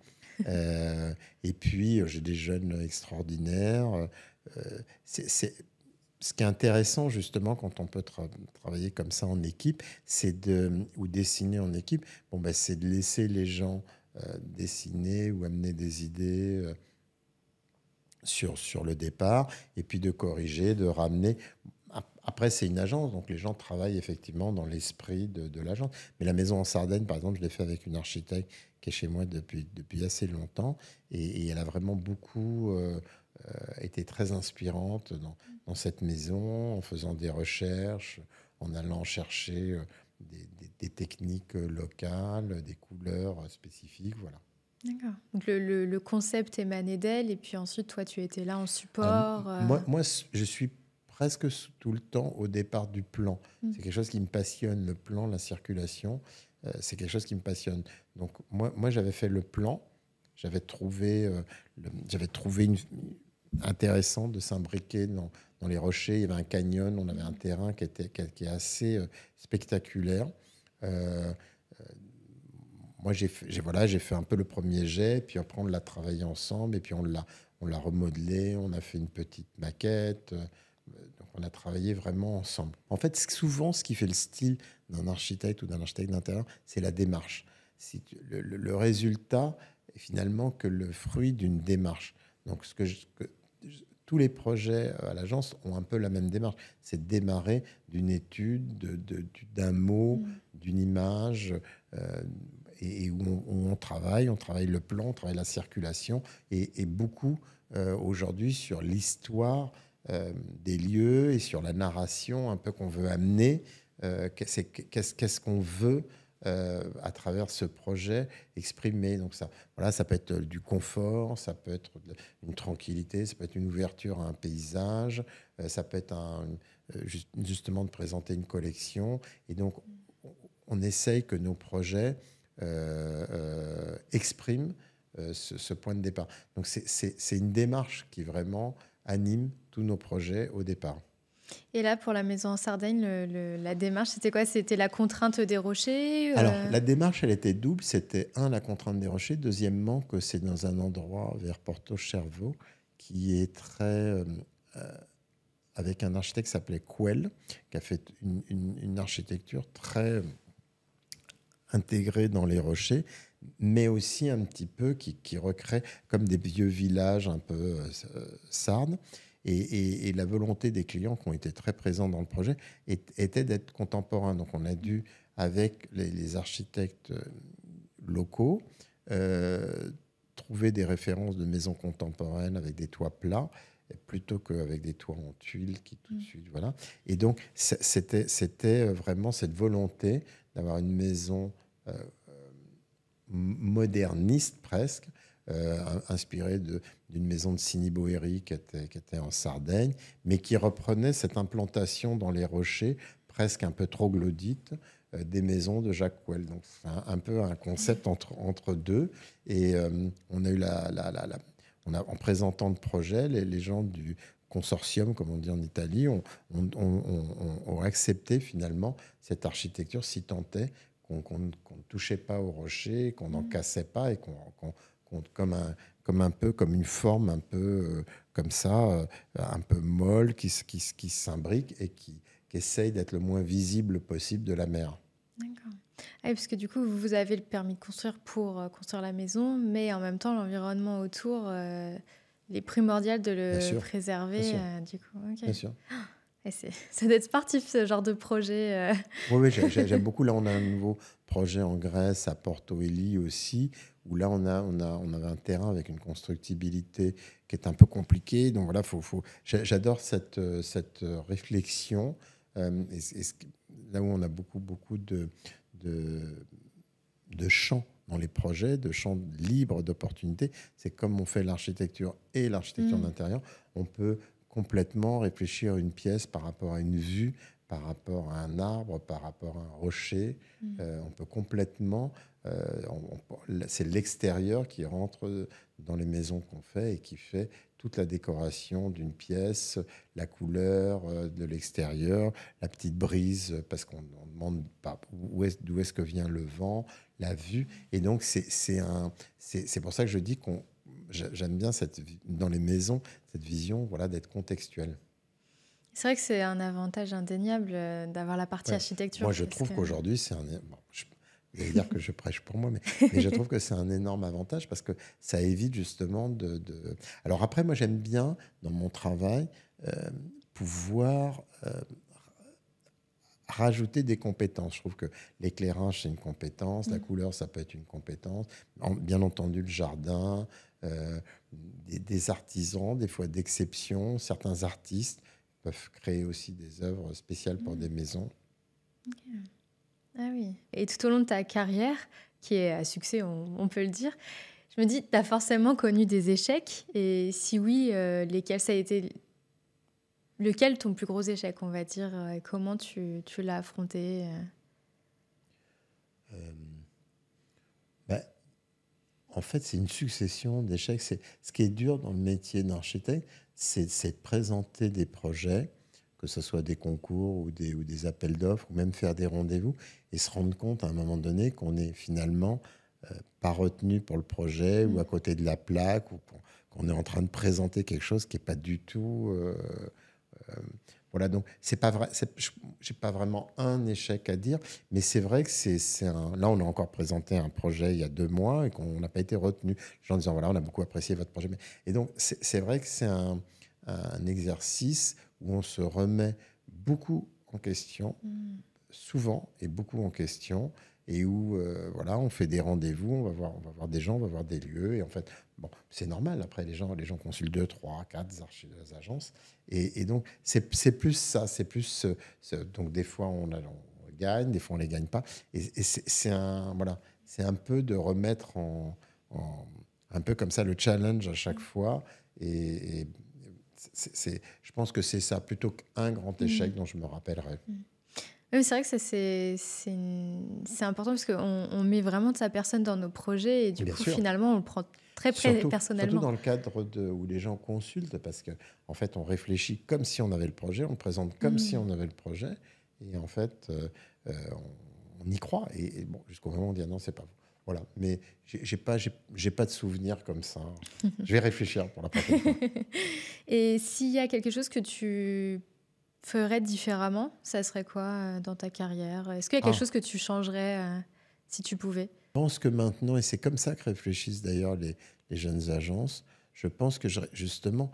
Euh, et puis, j'ai des jeunes extraordinaires. Ce qui est intéressant, justement, quand on peut travailler comme ça en équipe, ou dessiner en équipe, bon, ben, c'est de laisser les gens dessiner ou amener des idées sur le départ, et puis de corriger, de ramener. Après, c'est une agence, donc les gens travaillent effectivement dans l'esprit de l'agence. Mais la maison en Sardaigne, par exemple, je l'ai fait avec une architecte qui est chez moi depuis assez longtemps, et elle a vraiment beaucoup été très inspirante dans cette maison, en faisant des recherches, en allant chercher des techniques locales, des couleurs spécifiques, voilà. D'accord. Donc le concept émanait d'elle et puis ensuite, toi, tu étais là en Euh, support, moi, je suis presque tout le temps au départ du plan. Mmh. C'est quelque chose qui me passionne, le plan, la circulation. C'est quelque chose qui me passionne. Donc, moi j'avais fait le plan. J'avais trouvé, intéressant de s'imbriquer dans les rochers. Il y avait un canyon, on avait un terrain qui est assez spectaculaire. Euh, Moi, voilà, j'ai fait un peu le premier jet, puis après, on l'a travaillé ensemble, et puis on l'a remodelé, on a fait une petite maquette. Donc, on a travaillé vraiment ensemble. En fait, souvent, ce qui fait le style d'un architecte ou d'un architecte d'intérieur, c'est la démarche. Le résultat est finalement que le fruit d'une démarche. Donc, tous les projets à l'agence ont un peu la même démarche. C'est de démarrer d'une étude, d'un mot, Mmh. d'une image, euh, et où on travaille le plan, on travaille la circulation, et beaucoup aujourd'hui sur l'histoire des lieux et sur la narration un peu qu'on veut amener. Qu'est-ce qu'on veut à travers ce projet exprimer. Donc ça, voilà, ça peut être du confort, ça peut être une tranquillité, ça peut être une ouverture à un paysage, ça peut être justement de présenter une collection. Et donc, on essaye que nos projets expriment ce point de départ. Donc, c'est une démarche qui vraiment anime tous nos projets au départ. Et là, pour la maison en Sardaigne, la démarche, c'était quoi? C'était la contrainte des rochers? Alors, la démarche, elle était double. C'était, un, la contrainte des rochers. Deuxièmement, que c'est dans un endroit vers Porto Cervo qui est très... avec un architecte qui s'appelait Quell, qui a fait une architecture très intégrée dans les rochers, mais aussi un petit peu qui recrée comme des vieux villages un peu sardes. Et la volonté des clients qui ont été très présents dans le projet était d'être contemporains. Donc on a dû, avec les architectes locaux, trouver des références de maisons contemporaines avec des toits plats plutôt qu'avec des toits en tuiles qui tout de suite, voilà. Et donc c'était vraiment cette volonté d'avoir une maison moderniste presque, inspirée d'une maison de Sini Boeri qui était en Sardaigne, mais qui reprenait cette implantation dans les rochers presque un peu troglodyte des maisons de Jacques Couel. Donc c'est un peu un concept entre deux. Et on a eu en présentant le projet, les gens du consortium, comme on dit en Italie, ont accepté finalement cette architecture, si tant est qu'on ne touchait pas au rocher, qu'on n'en cassait pas, et comme une forme un peu comme ça, un peu molle, qui s'imbrique et qui essaye d'être le moins visible possible de la mer. D'accord. Ah oui, parce que du coup, vous avez le permis de construire pour construire la maison, mais en même temps, l'environnement autour, il est primordial de Bien le sûr, bien préserver, sûr, du coup. Ok. bien sûr. Et ça doit être sportif, ce genre de projet. Oui, oui, j'aime beaucoup. Là, on a un nouveau projet en Grèce, à Porto Eli aussi, où là, on avait un terrain avec une constructibilité qui est un peu compliquée. Donc voilà, j'adore cette réflexion. Là où on a beaucoup, beaucoup de champs dans les projets, de champs libres d'opportunités. C'est comme on fait l'architecture et l'architecture d'intérieur, on peut complètement réfléchir une pièce par rapport à une vue, par rapport à un arbre, par rapport à un rocher. On peut complètement... c'est l'extérieur qui rentre dans les maisons qu'on fait et qui fait toute la décoration d'une pièce, la couleur de l'extérieur, la petite brise, parce qu'on ne demande pas d'où est-ce que vient le vent, la vue. Et donc, c'est pour ça que je dis j'aime bien dans les maisons cette vision, voilà, d'être contextuel. C'est vrai que c'est un avantage indéniable d'avoir la partie architecture. Moi, je trouve qu'aujourd'hui, c'est un... Bon, vous allez dire que je prêche pour moi, mais je trouve que c'est un énorme avantage parce que ça évite justement Alors après, moi, j'aime bien, dans mon travail, pouvoir rajouter des compétences. Je trouve que l'éclairage, c'est une compétence, la couleur, ça peut être une compétence. Bien entendu, le jardin, des artisans, des fois d'exception, certains artistes peuvent créer aussi des œuvres spéciales pour des maisons. Okay. Ah oui. Et tout au long de ta carrière, qui est à succès, on peut le dire, je me dis, tu as forcément connu des échecs. Et si oui, lesquels ça a été... Lequel ton plus gros échec, on va dire? Comment tu l'as affronté? En fait, c'est une succession d'échecs. Ce qui est dur dans le métier d'architecte, c'est de présenter des projets, que ce soit des concours ou des appels d'offres, ou même faire des rendez-vous, et se rendre compte à un moment donné qu'on n'est finalement pas retenu pour le projet, ou à côté de la plaque, ou qu'on est en train de présenter quelque chose qui n'est pas du tout... voilà, donc c'est pas vrai. J'ai pas vraiment un échec à dire, mais c'est vrai que là, on a encore présenté un projet il y a 2 mois et qu'on n'a pas été retenu. Les gens disant voilà, on a beaucoup apprécié votre projet, et donc c'est vrai que c'est un exercice où on se remet beaucoup en question, souvent et beaucoup en question, et où voilà, on fait des rendez-vous, on va voir des gens, on va voir des lieux, et en fait, bon, c'est normal. Après, les gens consultent 2, 3, 4 agences, et donc c'est plus ça, c'est plus donc des fois on gagne, des fois on les gagne pas, et c'est voilà, c'est un peu de remettre un peu comme ça le challenge à chaque fois, et je pense que c'est ça plutôt qu'un grand échec dont je me rappellerai. Oui, c'est vrai que ça, c'est important parce qu'on met vraiment de sa personne dans nos projets et du Bien coup, sûr. finalement, on le prend très Surtout personnellement. dans le cadre où les gens consultent, parce que en fait, on réfléchit comme si on avait le projet, on le présente comme si on avait le projet, et en fait, on y croit. Et bon, jusqu'au moment où on dit ah non, c'est pas vous. Voilà. Mais j'ai pas de souvenir comme ça. Je vais réfléchir pour la prochaine fois. Et s'il y a quelque chose que tu ferais différemment, ça serait quoi dans ta carrière? Est-ce qu'il y a quelque chose que tu changerais si tu pouvais? Je pense que maintenant, et c'est comme ça que réfléchissent d'ailleurs les jeunes agences, je pense que justement,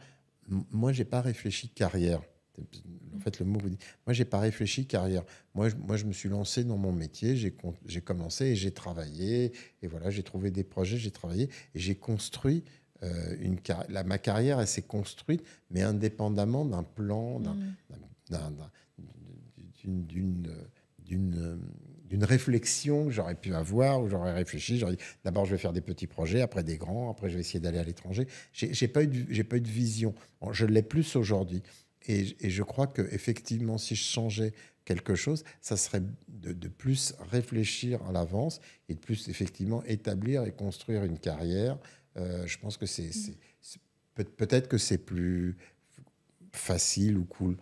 moi, j'ai pas réfléchi carrière. En fait, le mot vous dit. Moi, j'ai pas réfléchi carrière. Moi, je me suis lancé dans mon métier, j'ai commencé et j'ai travaillé. Et voilà, j'ai trouvé des projets, j'ai travaillé et j'ai construit ma carrière, elle s'est construite, mais indépendamment d'un plan, d'une réflexion que j'aurais pu avoir, où j'aurais réfléchi. J'aurais dit, d'abord, je vais faire des petits projets, après des grands, après, je vais essayer d'aller à l'étranger. J'ai pas eu de vision. Bon, je l'ai plus aujourd'hui. Et je crois qu'effectivement, si je changeais quelque chose, ça serait de plus réfléchir à l'avance et de plus, effectivement, établir et construire une carrière. Je pense que peut-être que c'est plus facile ou cool.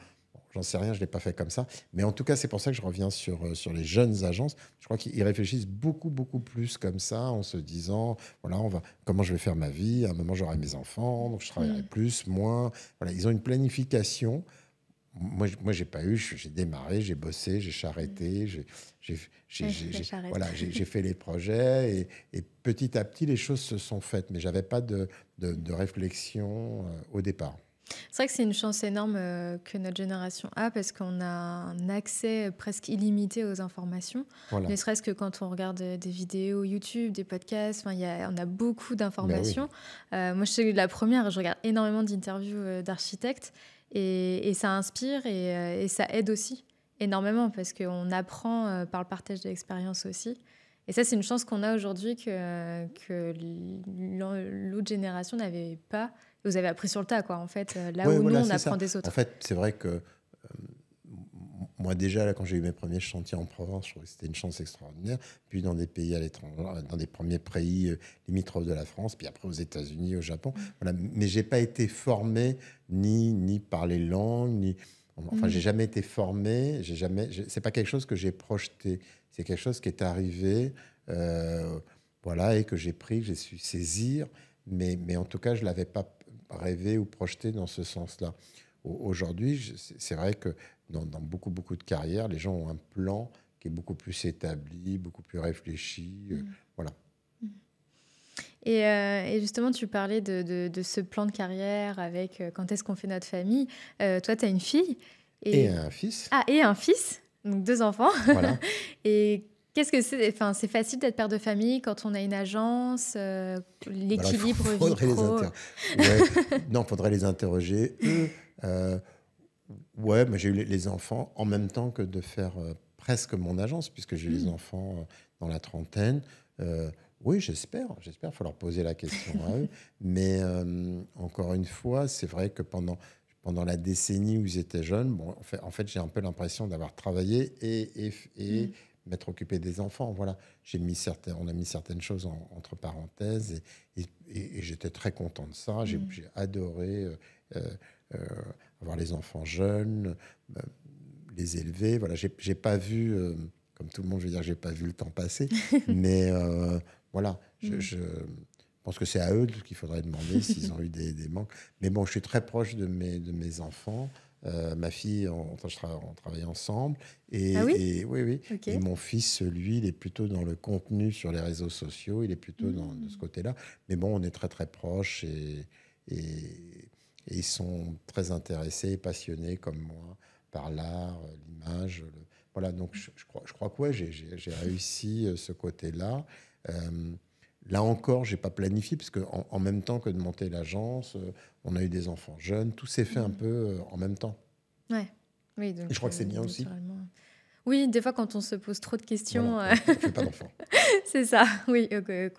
J'en sais rien, je ne l'ai pas fait comme ça. Mais en tout cas, c'est pour ça que je reviens sur les jeunes agences. Je crois qu'ils réfléchissent beaucoup, beaucoup plus comme ça, en se disant, voilà, comment je vais faire ma vie. À un moment, j'aurai mes enfants, donc je travaillerai plus, moins. Voilà, ils ont une planification. Moi, j'ai pas eu. J'ai démarré, j'ai bossé, j'ai charretté, j'ai fait les projets. Et petit à petit, les choses se sont faites. Mais je n'avais pas de réflexion au départ. C'est vrai que c'est une chance énorme que notre génération a parce qu'on a un accès presque illimité aux informations. Voilà. Ne serait-ce que quand on regarde des vidéos YouTube, des podcasts, on a beaucoup d'informations. Ben oui. Moi, je suis la première, je regarde énormément d'interviews d'architectes et ça inspire et ça aide aussi énormément parce qu'on apprend par le partage de l'expérience aussi. Et ça, c'est une chance qu'on a aujourd'hui que l'autre génération n'avait pas. Vous avez appris sur le tas, quoi, en fait, là Oui, où nous, voilà, on c'est apprend ça. des En autres. fait, c'est vrai que moi, déjà, là, quand j'ai eu mes premiers chantiers en Provence, je trouvais que c'était une chance extraordinaire. Puis dans des pays à l'étranger, dans des premiers pays limitrophes de la France, puis après aux États-Unis, au Japon. Voilà. Mais j'ai pas été formé ni par les langues, ni. Enfin, j'ai Mm. jamais été formé. C'est pas quelque chose que j'ai projeté. C'est quelque chose qui est arrivé, euh, voilà, et que j'ai pris, que j'ai su saisir. Mais en tout cas, je l'avais pas rêvé ou projeté dans ce sens-là. Aujourd'hui, c'est vrai que dans beaucoup de carrières, les gens ont un plan qui est beaucoup plus établi, beaucoup plus réfléchi. Mm. Voilà. Et justement, tu parlais de ce plan de carrière avec quand est-ce qu'on fait notre famille. Toi, tu as une fille Et et, un fils, et un fils, donc 2 enfants. voilà. Et qu'est-ce que c'est? Enfin, c'est facile d'être père de famille quand on a une agence, Bah alors, l'équilibre vie faudrait les pro. ouais. Non, faudrait les interroger. Eux, ouais, mais j'ai eu les enfants en même temps que de faire presque mon agence, puisque j'ai eu les Mm. enfants dans la trentaine. Oui, j'espère. Il faut leur poser la question à eux. Mais encore une fois, c'est vrai que pendant la décennie où ils étaient jeunes, bon, en fait j'ai un peu l'impression d'avoir travaillé et Mm. m'être occupé des enfants. Voilà, on a mis certaines choses entre parenthèses et j'étais très content de ça. J'ai Mm. j'ai adoré euh, euh, avoir les enfants jeunes, euh, les élever. Voilà, j'ai pas vu, comme tout le monde, je veux dire, j'ai pas vu le temps passer, mais voilà, Mm. je pense que c'est à eux qu'il faudrait demander s'ils ont eu des manques. Mais bon, je suis très proche de mes enfants. Ma fille, on travaille ensemble. Ah oui? Et oui, oui. Ok. Et mon fils, lui, il est plutôt dans le contenu sur les réseaux sociaux. Il est plutôt de ce Mm. côté-là. Mais bon, on est très, très proches et ils sont très intéressés et passionnés, comme moi, par l'art, l'image. Voilà, donc je crois que ouais, j'ai réussi ce côté-là. Euh, Là encore, j'ai pas planifié, parce que en même temps que de monter l'agence, on a eu des enfants jeunes. Tout s'est fait un Mm. peu en même temps. Ouais. Oui, Et je donc crois que c'est bien aussi. naturellement. Oui, des fois, quand on se pose trop de Voilà, questions, on fait pas d'enfants. c'est ça, oui,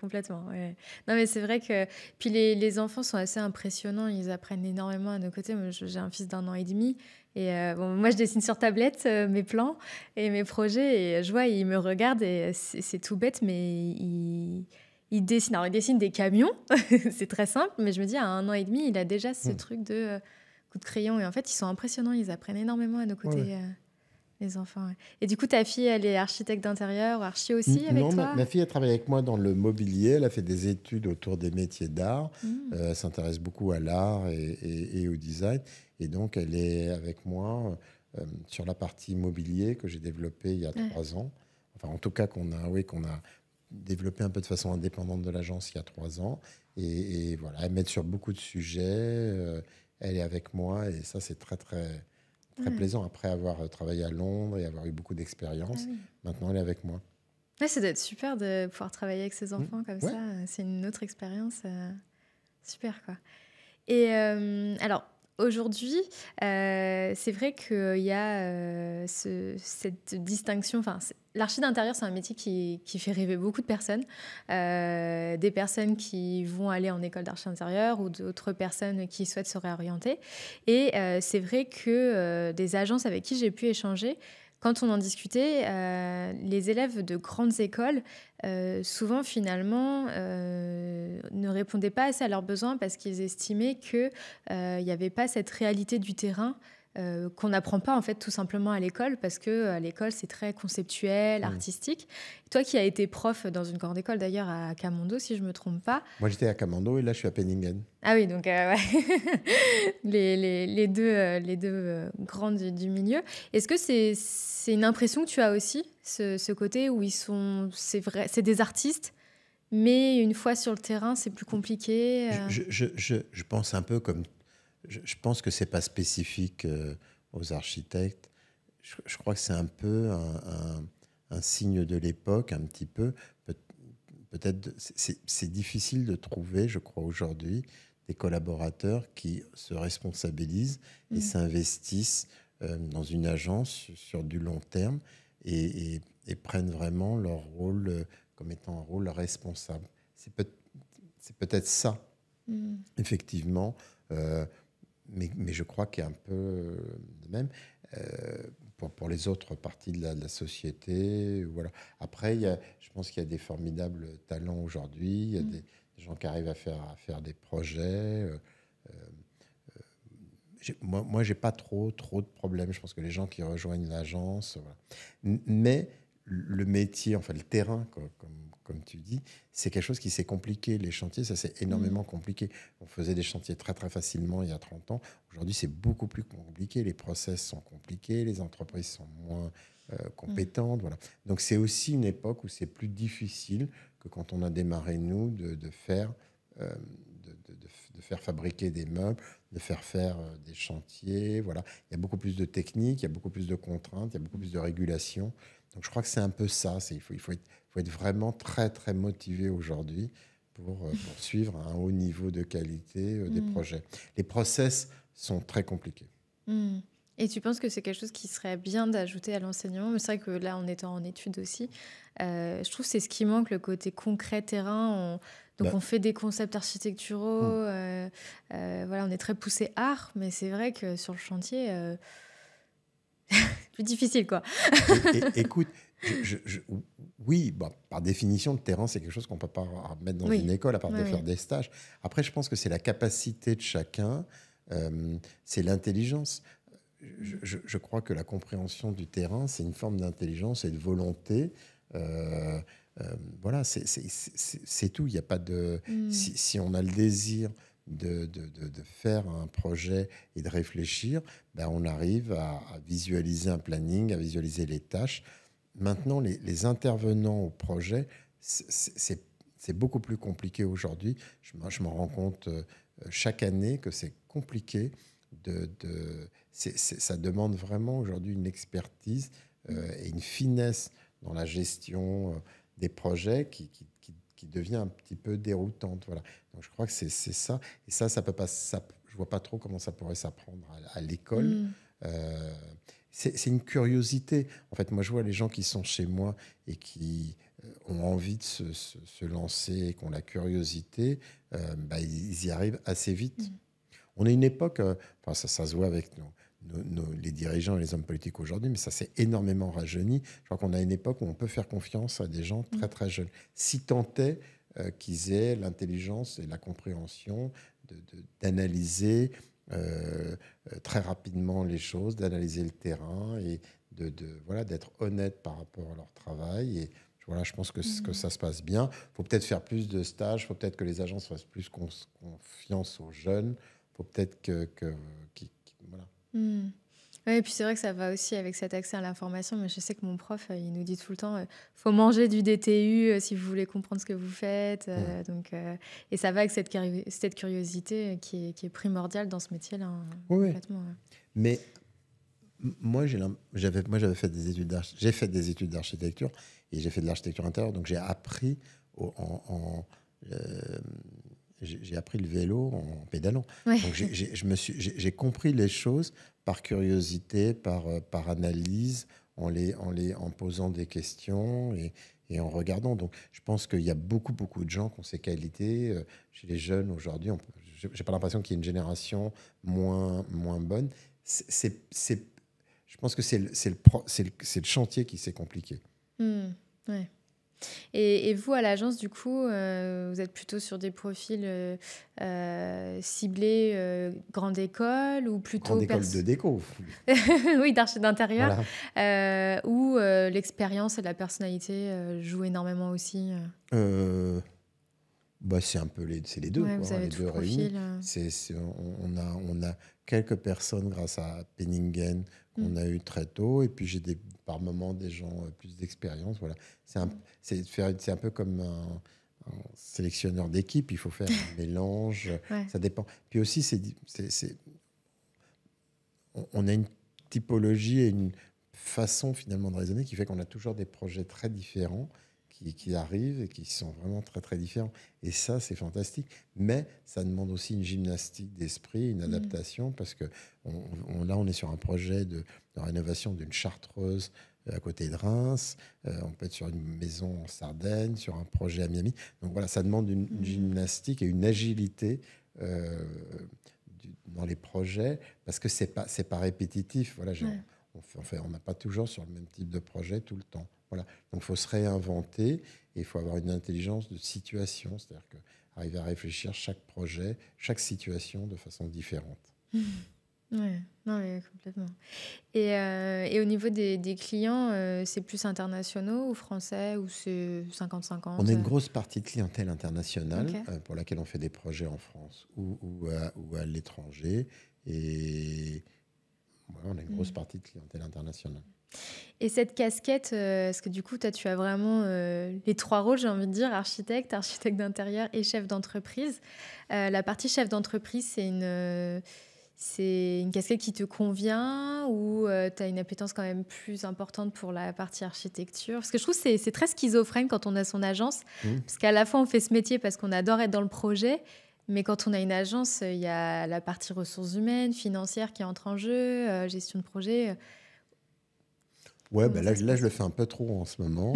complètement. Ouais. Non, mais c'est vrai que puis les enfants sont assez impressionnants, ils apprennent énormément à nos côtés. Moi, j'ai un fils d'1 an et demi et bon, moi, je dessine sur tablette mes plans et mes projets et je vois, il me regarde et c'est tout bête, mais il dessine. Alors, il dessine des camions, c'est très simple, mais je me dis, à 1 an et demi, il a déjà ce Hmm. truc de coup de crayon et en fait, ils sont impressionnants, ils apprennent énormément à nos Ouais, ouais. côtés. Les enfants, ouais. Et du coup, ta fille, elle est architecte d'intérieur, archi aussi avec Non, ma, toi? ma fille a travaillé avec moi dans le mobilier. Elle a fait des études autour des métiers d'art. Mmh. Elle s'intéresse beaucoup à l'art et au design. Et donc, elle est avec moi sur la partie mobilier que j'ai développée il y a Ouais. 3 ans. Enfin, en tout cas, qu'on a développé un peu de façon indépendante de l'agence il y a 3 ans. Et voilà, elle m'aide sur beaucoup de sujets. Elle est avec moi et ça, c'est très, très, très Ouais. plaisant. Après avoir travaillé à Londres et avoir eu beaucoup Ah d'expérience, oui. maintenant, elle est avec moi. Ouais, ça doit être super de pouvoir travailler avec ses Mm. enfants comme Ouais. ça. C'est une autre expérience. Super, quoi. Et alors, aujourd'hui, c'est vrai qu'il y a cette distinction. Enfin, l'archi d'intérieur, c'est un métier qui fait rêver beaucoup de personnes. Des personnes qui vont aller en école d'archi d'intérieur ou d'autres personnes qui souhaitent se réorienter. Et c'est vrai que des agences avec qui j'ai pu échanger, quand on en discutait, les élèves de grandes écoles, souvent finalement, ne répondaient pas assez à leurs besoins parce qu'ils estimaient qu'il n'y avait pas cette réalité du terrain qu'on n'apprend pas en fait tout simplement à l'école parce que à l'école c'est très conceptuel, Mm. artistique. Toi qui as été prof dans une grande école d'ailleurs à Camondo si je me trompe pas. Moi, j'étais à Camando et là, je suis à Penningen. Ah oui, donc ouais. Les deux grandes du milieu. Est-ce que c'est une impression que tu as aussi, ce côté où c'est vrai, c'est des artistes, mais une fois sur le terrain, c'est plus compliqué Je pense un peu comme. Je pense que c'est pas spécifique aux architectes. Je crois que c'est un peu un signe de l'époque, un petit peu. Peut-être, c'est difficile de trouver, je crois, aujourd'hui, des collaborateurs qui se responsabilisent et Mm. s'investissent dans une agence sur du long terme et prennent vraiment leur rôle comme étant un rôle responsable. C'est peut-être ça, Mm. effectivement, mais je crois qu'il y a un peu de même euh, pour les autres parties de la société. Voilà. Après, je pense qu'il y a des formidables talents aujourd'hui. Il y a Mm. des gens qui arrivent à faire des projets. Moi, j'ai pas trop de problèmes. Je pense que les gens qui rejoignent l'agence, voilà. Mais le métier, enfin le terrain, comme tu dis, c'est quelque chose qui s'est compliqué. Les chantiers, ça s'est Mm. énormément compliqué. On faisait des chantiers très très facilement il y a 30 ans. Aujourd'hui, c'est beaucoup plus compliqué. Les process sont compliqués, les entreprises sont moins Mm. compétentes. Voilà. Donc c'est aussi une époque où c'est plus difficile que quand on a démarré, nous, de faire, euh, de faire fabriquer des meubles, de faire des chantiers. Voilà. Il y a beaucoup plus de techniques, il y a beaucoup plus de contraintes, il y a beaucoup plus de régulations. Donc je crois que c'est un peu ça. Il faut être vraiment très, très motivé aujourd'hui pour suivre à un haut niveau de qualité des Mm. projets. Les process sont très compliqués. Mm. Et tu penses que c'est quelque chose qui serait bien d'ajouter à l'enseignement? Mais c'est vrai que là, en étant en études aussi, je trouve que c'est ce qui manque, le côté concret terrain. Donc, Bah, on fait des concepts architecturaux, hmm. voilà, on est très poussé art, mais c'est vrai que sur le chantier, c'est plus difficile, quoi. Écoute, oui, bah, par définition, le terrain, c'est quelque chose qu'on ne peut pas mettre dans une Oui, école à part oui, de oui. faire des stages. Après, je pense que c'est la capacité de chacun, c'est l'intelligence. Je crois que la compréhension du terrain, c'est une forme d'intelligence et de volonté. Euh, voilà, c'est tout. Il n'y a pas de. Mm. Si on a le désir de faire un projet et de réfléchir, ben on arrive à visualiser un planning, à visualiser les tâches. Maintenant, les intervenants au projet, c'est beaucoup plus compliqué aujourd'hui. Je m'en rends compte chaque année que c'est compliqué. Ça demande vraiment aujourd'hui une expertise et une finesse dans la gestion des projets qui devient un petit peu déroutante. Voilà. Donc je crois que c'est ça. Et ça peut pas, je vois pas trop comment ça pourrait s'apprendre à l'école. Mm. Euh, c'est une curiosité. En fait, moi, je vois les gens qui sont chez moi et qui ont envie de se lancer et qui ont la curiosité, bah, ils y arrivent assez vite. Mm. On est une époque, enfin, ça se voit avec les dirigeants et les hommes politiques aujourd'hui, mais ça s'est énormément rajeuni. Je crois qu'on a une époque où on peut faire confiance à des gens très Mm. très jeunes, si tant est qu'ils aient l'intelligence et la compréhension d'analyser très rapidement les choses, d'analyser le terrain et voilà, d'être honnête par rapport à leur travail. Et voilà, je pense que Mm. ça se passe bien. Il faut peut-être faire plus de stages, il faut peut-être que les agences fassent plus confiance aux jeunes. Il faut peut-être voilà. Mm. Ouais, et puis c'est vrai que ça va aussi avec cet accès à l'information. Mais je sais que mon prof, il nous dit tout le temps, faut manger du DTU si vous voulez comprendre ce que vous faites. Hmm. Et ça va avec cette curiosité qui est primordiale dans ce métier-là, hein, Oui, oui. complètement. Ouais. Mais moi, j'avais fait des j'ai fait des études d'architecture et j'ai fait de l'architecture intérieure. Donc, j'ai appris euh, j'ai appris le vélo en pédalant. Ouais. Donc j'ai compris les choses par curiosité, par analyse, en posant des questions et en regardant. Donc je pense qu'il y a beaucoup de gens qui ont ces qualités. Chez les jeunes aujourd'hui, j'ai pas l'impression qu'il y ait une génération moins bonne. Je pense que c'est le chantier qui s'est compliqué. Mm. Ouais. Et vous, à l'agence, du coup, vous êtes plutôt sur des profils ciblés grande école ou plutôt Grande école de déco. oui, d'archi d'intérieur, Voilà. où l'expérience et la personnalité jouent énormément aussi. Euh, Bah, c'est les deux, Ouais, quoi, vous hein, avez les tout le deux réunis. profil. On a quelques personnes grâce à Penningen Mm. qu'on a eu très tôt, et puis j'ai par moments des gens plus d'expérience. Voilà. C'est un peu comme un sélectionneur d'équipe, il faut faire un mélange, Ouais. ça dépend. Puis aussi, on a une typologie et une façon finalement de raisonner qui fait qu'on a toujours des projets très différents qui arrivent et qui sont vraiment très très différents. Et ça, c'est fantastique. Mais ça demande aussi une gymnastique d'esprit, une Mm. adaptation, parce que là, on est sur un projet de rénovation d'une chartreuse à côté de Reims, on peut être sur une maison en Sardaigne, sur un projet à Miami. Donc voilà, ça demande une gymnastique et une agilité euh, dans les projets parce que c'est pas répétitif. Voilà, Ouais. on n'a pas toujours sur le même type de projet tout le temps. Voilà. Donc il faut se réinventer et il faut avoir une intelligence de situation, c'est-à-dire que arriver à réfléchir chaque projet, chaque situation de façon différente. Ouais, non, mais complètement. Et au niveau des clients, c'est plus internationaux ou français ou c'est On a 50-50? une grosse partie de clientèle internationale Ok. pour laquelle on fait des projets en France ou à l'étranger. Et voilà, on a une grosse Mm. partie de clientèle internationale. Et cette casquette, est-ce que du coup, toi, tu as vraiment les trois rôles, j'ai envie de dire, architecte, architecte d'intérieur et chef d'entreprise. La partie chef d'entreprise, c'est une casquette qui te convient ou tu as une appétence quand même plus importante pour la partie architecture? Parce que je trouve que c'est très schizophrène quand on a son agence, Hmm. parce qu'à la fois, on fait ce métier parce qu'on adore être dans le projet, mais quand on a une agence, il y a la partie ressources humaines, financière qui entre en jeu, gestion de projet. Ouais, Comment ben ça se là, je passe? le fais un peu trop en ce moment.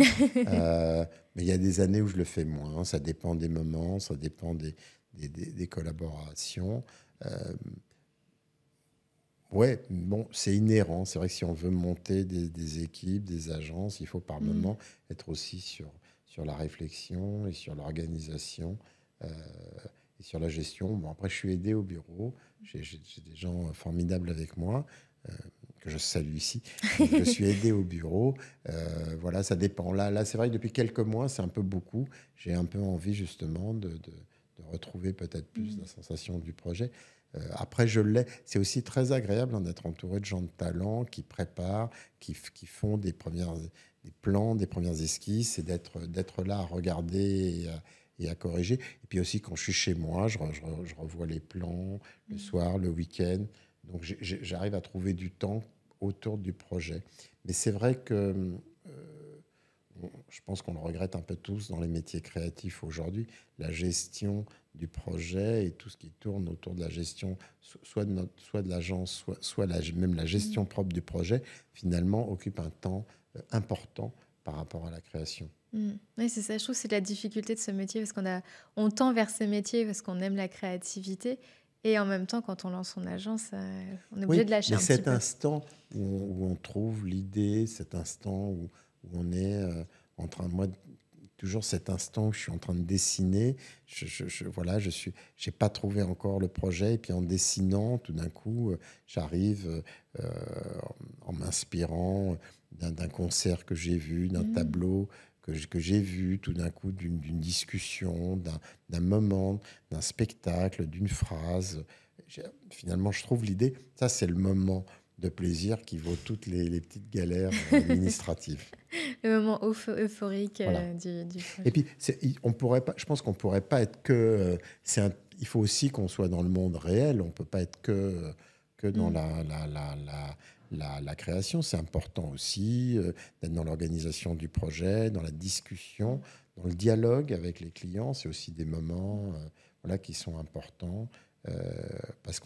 Mais il y a des années où je le fais moins. Ça dépend des moments, ça dépend des collaborations. Euh, Ouais, bon, c'est inhérent. C'est vrai que si on veut monter des équipes, des agences, il faut par Mm. moment être aussi sur la réflexion et sur l'organisation euh, et sur la gestion. Bon, après, je suis aidé au bureau. J'ai des gens formidables avec moi, euh, que je salue ici. Donc, je suis aidé au bureau. Voilà, ça dépend. Là, c'est vrai que depuis quelques mois, c'est un peu beaucoup. J'ai un peu envie, justement, de retrouver peut-être plus la Mm. sensation du projet. Après, je l'ai. C'est aussi très agréable d'être entouré de gens de talent qui préparent, qui font des plans, des premières esquisses et d'être là à regarder et à corriger. Et puis aussi, quand je suis chez moi, je revois les plans le Mm. soir, le week-end. Donc, j'arrive à trouver du temps autour du projet. Mais c'est vrai que je pense qu'on le regrette un peu tous dans les métiers créatifs aujourd'hui, la gestion du projet et tout ce qui tourne autour de la gestion, soit de l'agence, même la gestion Mm. propre du projet, finalement occupe un temps important par rapport à la création. Mm. Oui, c'est ça. Je trouve que c'est la difficulté de ce métier parce on tend vers ce métier parce qu'on aime la créativité. Et en même temps, quand on lance son agence, on est obligé Oui, de lâcher mais un petit cet peu. instant où on trouve l'idée, cet instant où on est en train, moi, toujours cet instant où je suis en train de dessiner, voilà, j'ai pas trouvé encore le projet, et puis en dessinant, tout d'un coup, j'arrive en m'inspirant d'un concert que j'ai vu, d'un Mm. tableau que j'ai vu, tout d'un coup, d'une discussion, d'un moment, d'un spectacle, d'une phrase. Finalement, je trouve l'idée, ça c'est le moment de plaisir qui vaut toutes les petites galères administratives. Le moment euphorique Voilà. du Et projet. puis, on pourrait pas, je pense qu'on pourrait pas être que. Il faut aussi qu'on soit dans le monde réel. On peut pas être que dans Mm. la création. C'est important aussi d'être dans l'organisation du projet, dans la discussion, dans le dialogue avec les clients. C'est aussi des moments voilà, qui sont importants euh, parce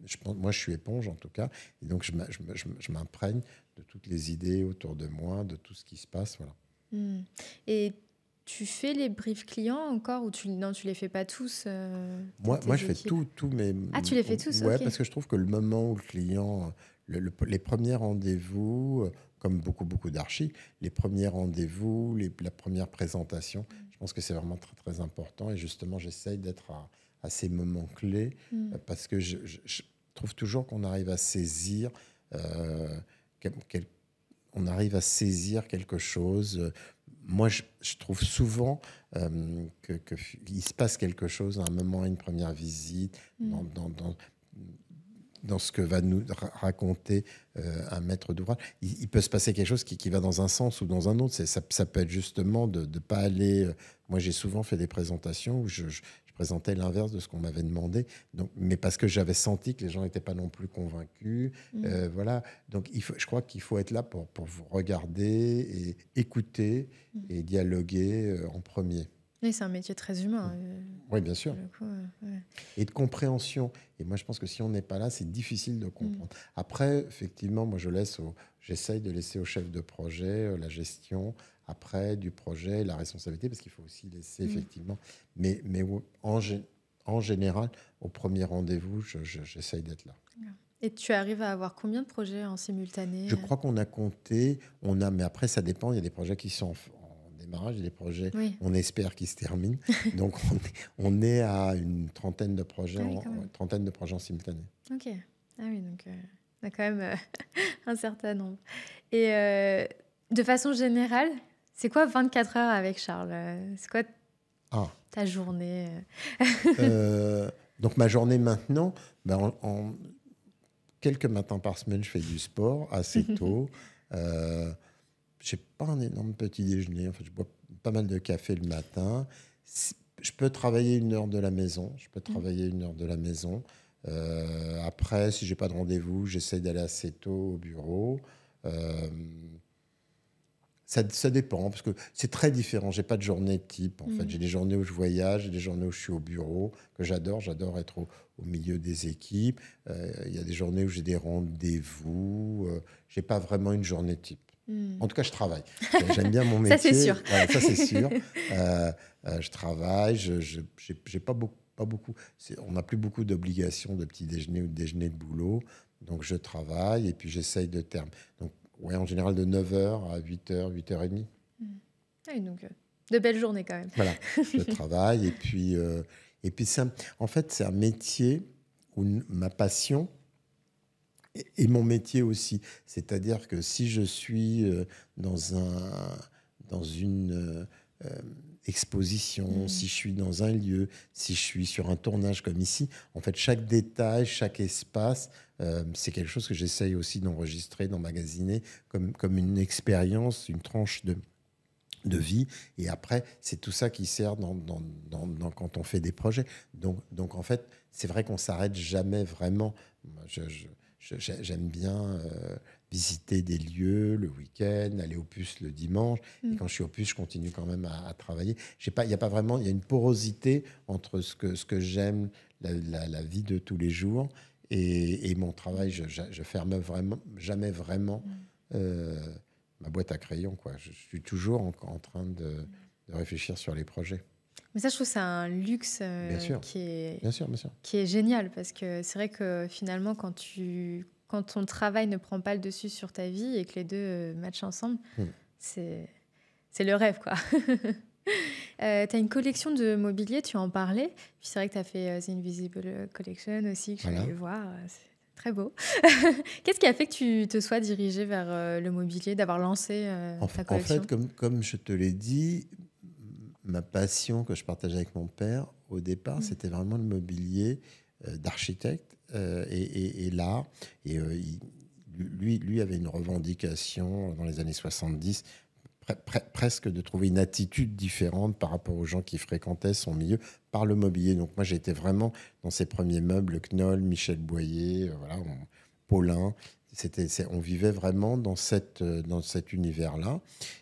je pense, moi, je suis éponge en tout cas. Et donc, je m'imprègne de toutes les idées autour de moi, de tout ce qui se passe. Voilà. Mm. Et tu fais les briefs clients encore ou non, tu les fais pas tous, Moi, je tes fais équipes? tous mes. Ah, tu les fais tous, Ouais, ok. parce que je trouve que le moment où le client. Les premiers rendez-vous, comme beaucoup d'archis, les premiers rendez-vous, la première présentation, je pense que c'est vraiment très, très important. Et justement, j'essaye d'être à ces moments clés Mm. parce que je trouve toujours qu'on arrive à saisir. euh, quel- quel- on arrive à saisir quelque chose. Moi, je trouve souvent qu'il se passe quelque chose à un moment, à une première visite, Mm. dans ce que va nous raconter un maître d'ouvrage. Il peut se passer quelque chose qui va dans un sens ou dans un autre. Ça peut être justement de ne pas aller. Moi, j'ai souvent fait des présentations où je présentais l'inverse de ce qu'on m'avait demandé, donc, mais parce que j'avais senti que les gens n'étaient pas non plus convaincus. Mm. Voilà. Donc, je crois qu'il faut être là pour vous regarder et écouter Mm. et dialoguer en premier. Oui, c'est un métier très humain, Oui, bien pour sûr. le coup, ouais. Et de compréhension. Et moi, je pense que si on n'est pas là, c'est difficile de Mmh. comprendre. Après, effectivement, moi, j'essaye de laisser au chef de projet la gestion, après, du projet, la responsabilité, parce qu'il faut aussi laisser, Mmh. effectivement. Mais en général, au premier rendez-vous, j'essaye d'être là. Et tu arrives à avoir combien de projets en Je simultané? crois qu'on a compté, mais après, ça dépend. Il y a des projets qui sont en démarrage, il y a des projets, Oui. on espère, qui se terminent. Donc, on est à une trentaine de projets Ah oui, quand même. en simultané. OK. Ah oui, donc on a quand même, un certain nombre. Et de façon générale, c'est quoi 24 heures avec Charles? C'est quoi Ah, ta journée? euh, donc ma journée maintenant, ben, quelques matins par semaine, je fais du sport assez tôt. Euh, j'ai pas un énorme petit déjeuner. En fait, je bois pas mal de café le matin. Je peux travailler 1 heure de la maison. Après, si j'ai pas de rendez-vous, j'essaie d'aller assez tôt au bureau. Euh, ça dépend, parce que c'est très différent. J'ai pas de journée type, en fait. Mmh. J'ai des journées où je voyage, j'ai des journées où je suis au bureau, que j'adore. J'adore être au milieu des équipes. Il y a des journées où j'ai des rendez-vous. J'ai pas vraiment une journée type. Mmh. En tout cas, je travaille. J'aime bien mon Ça, c'est métier. sûr. Voilà, ça, c'est sûr. Je travaille. J'ai pas beaucoup. On n'a plus beaucoup d'obligations de petit déjeuner ou de déjeuner de boulot. Donc, je travaille et puis j'essaye de terme. Donc, ouais, en général, de 9 h à 8 h, 8 h 30. Mmh. Oui, donc de belles journées quand même. Voilà, je travaille. Et puis en fait, c'est un métier où ma passion et mon métier aussi. C'est-à-dire que si je suis dans une exposition, Mmh. si je suis dans un lieu, si je suis sur un tournage comme ici, en fait, chaque détail, chaque espace, c'est quelque chose que j'essaye aussi d'enregistrer, d'emmagasiner comme une expérience, une tranche de vie. Et après, c'est tout ça qui sert quand on fait des projets. Donc en fait, c'est vrai qu'on s'arrête jamais vraiment. Moi, j'aime bien visiter des lieux le week-end, aller au puce le dimanche. Et Mmh. quand je suis au puce, je continue quand même à travailler. Il y a pas vraiment, il y a une porosité entre ce que j'aime, la vie de tous les jours, et mon travail. Je ferme vraiment, jamais vraiment euh, ma boîte à crayons, quoi. Je suis toujours en train de réfléchir sur les projets. Mais ça, je trouve que c'est un luxe Bien sûr, bien sûr, bien sûr. qui est génial parce que c'est vrai que finalement, quand ton travail ne prend pas le dessus sur ta vie et que les deux matchent ensemble, Hmm. c'est, c'est le rêve, quoi. Tu as une collection de mobilier, tu en parlais. Puis c'est vrai que tu as fait The Invisible Collection aussi, que je suis Voilà. allée voir. C'est très beau. Qu'est-ce qui a fait que tu te sois dirigée vers le mobilier, d'avoir lancé ta En collection? fait, comme je te l'ai dit, ma passion que je partageais avec mon père, au départ, Mm. c'était vraiment le mobilier d'architecte et l'art. Et lui avait une revendication dans les années 70, presque de trouver une attitude différente par rapport aux gens qui fréquentaient son milieu par le mobilier. Donc moi, j'étais vraiment dans ses premiers meubles, Knoll, Michel Boyer, voilà, Paulin. On vivait vraiment dans cet univers-là.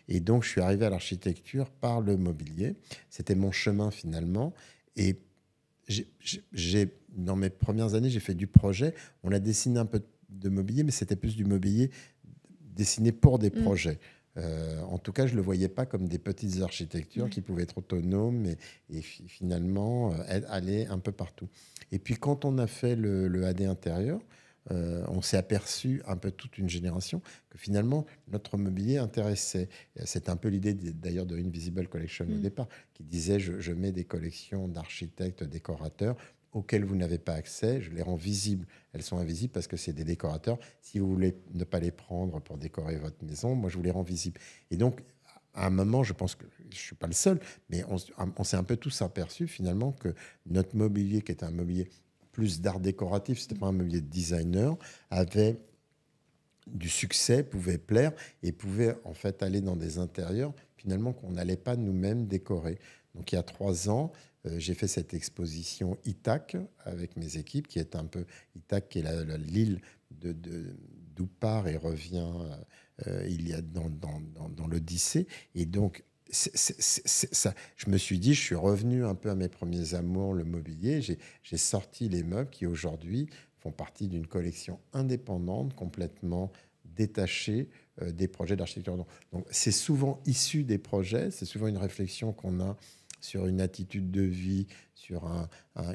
Et donc, je suis arrivé à l'architecture par le mobilier. C'était mon chemin finalement. Et dans mes premières années, j'ai fait du projet. On a dessiné un peu de mobilier, mais c'était plus du mobilier dessiné pour des Mm. projets. En tout cas, je ne le voyais pas comme des petites architectures qui Ouais. pouvaient être autonomes et finalement aller un peu partout. Et puis, quand on a fait le AD intérieur, on s'est aperçu, un peu toute une génération, que finalement, notre mobilier intéressait. C'était un peu l'idée d'ailleurs de Invisible Collection au Mm. départ, qui disait je mets des collections d'architectes, décorateurs auxquels vous n'avez pas accès, je les rends visibles. Elles sont invisibles parce que c'est des décorateurs. Si vous voulez ne pas les prendre pour décorer votre maison, moi, je vous les rends visibles. Et donc, à un moment, je pense que je ne suis pas le seul, mais on s'est un peu tous aperçus finalement que notre mobilier, qui était un mobilier plus d'art décoratif, c'était pas un mobilier de designer, avait du succès, pouvait plaire et pouvait en fait aller dans des intérieurs finalement qu'on n'allait pas nous-mêmes décorer. Donc il y a 3 ans, j'ai fait cette exposition Ithac avec mes équipes, qui est un peu Ithac, qui est l'île d'où part et revient il y a dans l'Odyssée. Et donc Ça. Je me suis dit, je suis revenu un peu à mes premiers amours, le mobilier. J'ai sorti les meubles qui aujourd'hui font partie d'une collection indépendante, complètement détachée des projets d'architecture. Donc, c'est souvent issu des projets, c'est souvent une réflexion qu'on a sur une attitude de vie, sur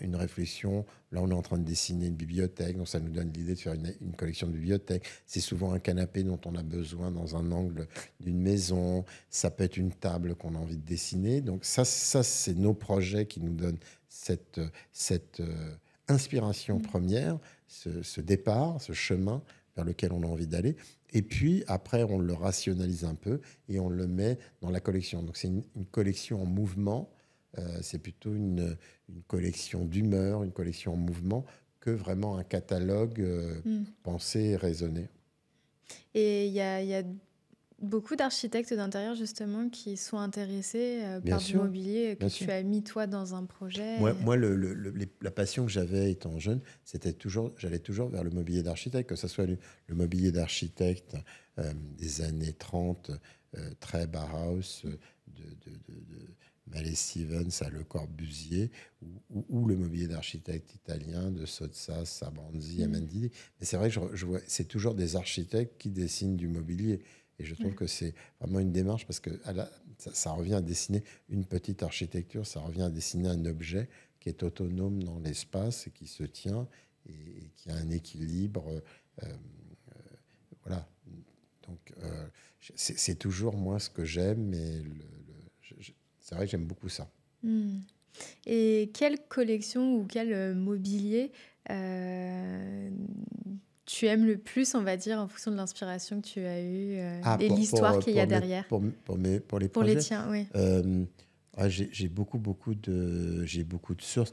une réflexion. Là, on est en train de dessiner une bibliothèque, donc ça nous donne l'idée de faire une collection de bibliothèques. C'est souvent un canapé dont on a besoin dans un angle d'une maison. Ça peut être une table qu'on a envie de dessiner. Donc ça c'est nos projets qui nous donnent cette inspiration première, ce départ, ce chemin vers lequel on a envie d'aller. Et puis, après, on le rationalise un peu et on le met dans la collection. Donc, c'est une collection en mouvement. C'est plutôt une collection d'humeur, une collection en mouvement, que vraiment un catalogue Mm. pensé et raisonné. Et il y a beaucoup d'architectes d'intérieur justement qui sont intéressés Bien par du sûr, mobilier que bien sûr. tu as mis toi dans un Moi, projet. moi la passion que j'avais étant jeune, c'était toujours, j'allais toujours vers le mobilier d'architecte, que ce soit le mobilier d'architecte des années 30, très Bauhaus, de Mallet Stevens à Le Corbusier, ou le mobilier d'architecte italien de Sottsass à Branzi à Mm. Mandini. Mais c'est vrai que je vois, c'est toujours des architectes qui dessinent du mobilier. Et je trouve Ouais. que c'est vraiment une démarche parce que ça revient à dessiner une petite architecture, ça revient à dessiner un objet qui est autonome dans l'espace et qui se tient et qui a un équilibre. Euh, voilà. Donc, c'est toujours moi ce que j'aime, mais c'est vrai que j'aime beaucoup ça. Mm. Et quelle collection ou quel mobilier euh, tu aimes le plus, on va dire, en fonction de l'inspiration que tu as eue Ah, et l'histoire qu'il y a derrière? pour les Pour les projets. tiens, oui. J'ai j'ai beaucoup de sources.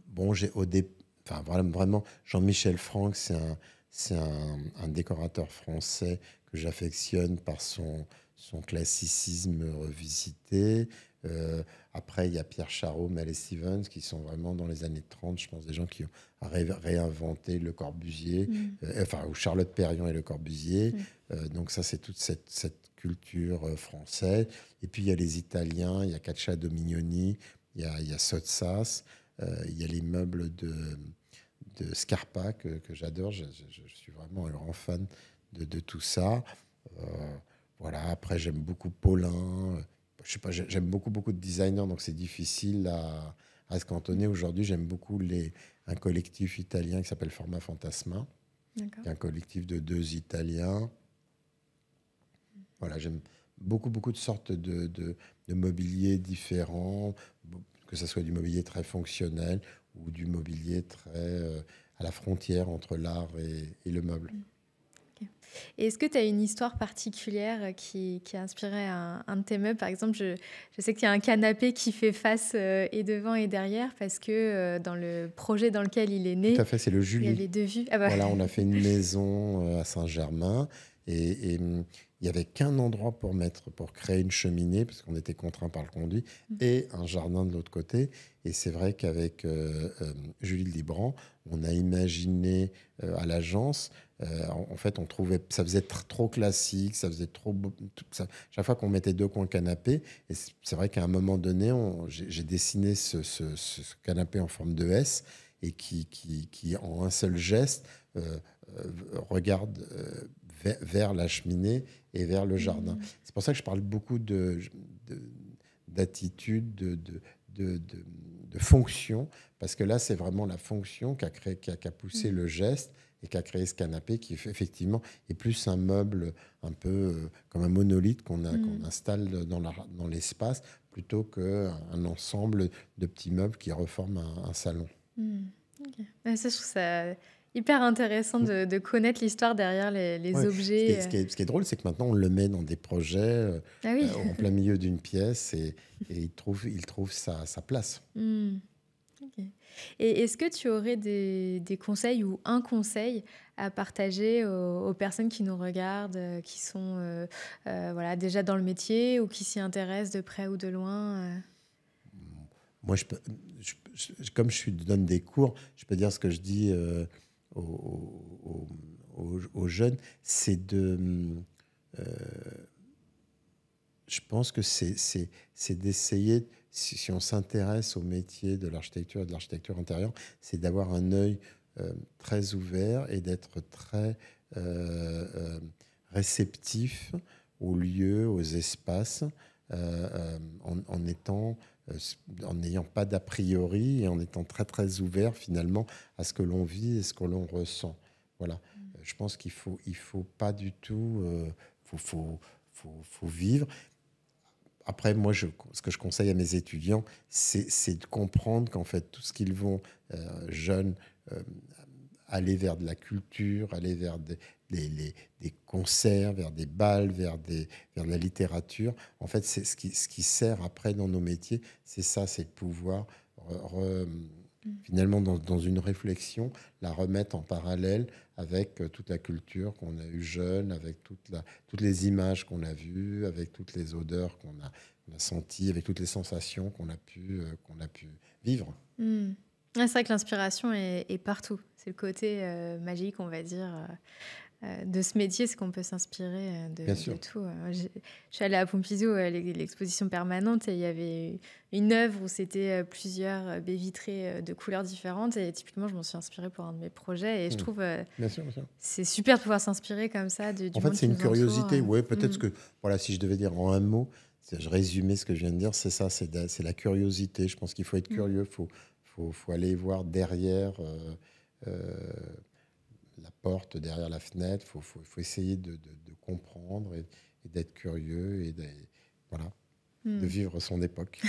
Bon, enfin, vraiment, Jean-Michel Franck, c'est un décorateur français que j'affectionne par son classicisme revisité. Euh, Après, il y a Pierre Charot, Mallet Stevens, qui sont vraiment dans les années 30, je pense, des gens qui ont réinventé Le Corbusier, Mm. enfin, ou Charlotte Perriand et Le Corbusier. Mm. Donc ça, c'est toute cette culture française. Et puis, il y a les Italiens, il y a Caccia Dominioni, il y a Sottsass, il y a les meubles de Scarpa que j'adore. Je suis vraiment un grand fan de tout ça. Euh, voilà. Après, j'aime beaucoup Paulin. Je sais pas, j'aime beaucoup de designers, donc c'est difficile à se cantonner. Aujourd'hui, j'aime beaucoup un collectif italien qui s'appelle Forma Fantasma, D'accord. qui est un collectif de deux Italiens. Voilà, j'aime beaucoup de sortes de mobilier différents, que ce soit du mobilier très fonctionnel ou du mobilier très à la frontière entre l'art et le meuble. Ok. Et est-ce que tu as une histoire particulière qui a inspiré un de tes meubles? Par exemple, je sais qu'il y a un canapé qui fait face et devant et derrière parce que dans le projet dans lequel il est Tout né, à fait, c'est le il y Julie. avait deux vues. Ah bah. Voilà, on a fait une maison à Saint-Germain et il n'y avait qu'un endroit pour créer une cheminée parce qu'on était contraint par le conduit et un jardin de l'autre côté. Et c'est vrai qu'avec Julie Libran, on a imaginé à l'agence, en fait, on trouvait ça faisait trop classique, ça faisait trop beau, chaque fois qu'on mettait deux coins canapé, et c'est vrai qu'à un moment donné, j'ai dessiné ce canapé en forme de S et qui en un seul geste, euh, regarde vers la cheminée et vers le jardin. Mm. C'est pour ça que je parle beaucoup d'attitude, de fonction, parce que là, c'est vraiment la fonction qui a poussé Mm. le geste et qui a créé ce canapé qui, effectivement, est plus un meuble un peu comme un monolithe qu'on Mm. installe dans l'espace, plutôt qu'un ensemble de petits meubles qui reforment un salon. Mm. Ok. Ouais, ça, je trouve ça hyper intéressant de connaître l'histoire derrière les Ouais. objets. Ce qui est drôle, c'est que maintenant, on le met dans des projets Ah oui. en plein milieu d'une pièce et il trouve sa place. Mm. Ok. Et est-ce que tu aurais des conseils ou un conseil à partager aux personnes qui nous regardent, qui sont voilà, déjà dans le métier ou qui s'y intéressent de près ou de loin? Moi, comme donne des cours, je peux dire ce que je dis aux, aux jeunes, c'est de... euh, je pense que c'est d'essayer, si on s'intéresse au métier de l'architecture et de l'architecture intérieure, c'est d'avoir un œil très ouvert et d'être très réceptif aux lieux, aux espaces, en étant, en n'ayant pas d'a priori et en étant très très ouvert finalement à ce que l'on vit et ce que l'on ressent. Voilà. Je pense il faut pas du tout, faut vivre. Après, moi, ce que je conseille à mes étudiants, c'est de comprendre qu'en fait, tout ce qu'ils vont, jeunes, euh, aller vers de la culture, aller vers des concerts, vers des bals, vers de la littérature. En fait, c'est ce qui sert après dans nos métiers, c'est ça, c'est de pouvoir finalement dans une réflexion, la remettre en parallèle avec toute la culture qu'on a eue jeune, avec toutes les images qu'on a vues, avec toutes les odeurs qu'on a senties, avec toutes les sensations qu'on a pu vivre. Ouais, c'est vrai que l'inspiration est partout. C'est le côté magique, on va dire, de ce métier, c'est qu'on peut s'inspirer Bien sûr. de tout. Je suis allée à Pompidou, l'exposition permanente, et il y avait une œuvre où c'était plusieurs baies vitrées de couleurs différentes. Et typiquement, je m'en suis inspirée pour un de mes projets. Et je trouve Bien sûr, bien sûr. c'est super de pouvoir s'inspirer comme ça du En monde fait, c'est qui une nous entoure. curiosité. Ouais, peut-être que, voilà, si je devais dire en un mot, je résumais ce que je viens de dire, c'est ça, c'est la curiosité. Je pense qu'il faut être curieux, faut aller voir derrière la porte, derrière la fenêtre. Faut essayer de comprendre et d'être curieux et voilà, de vivre son époque.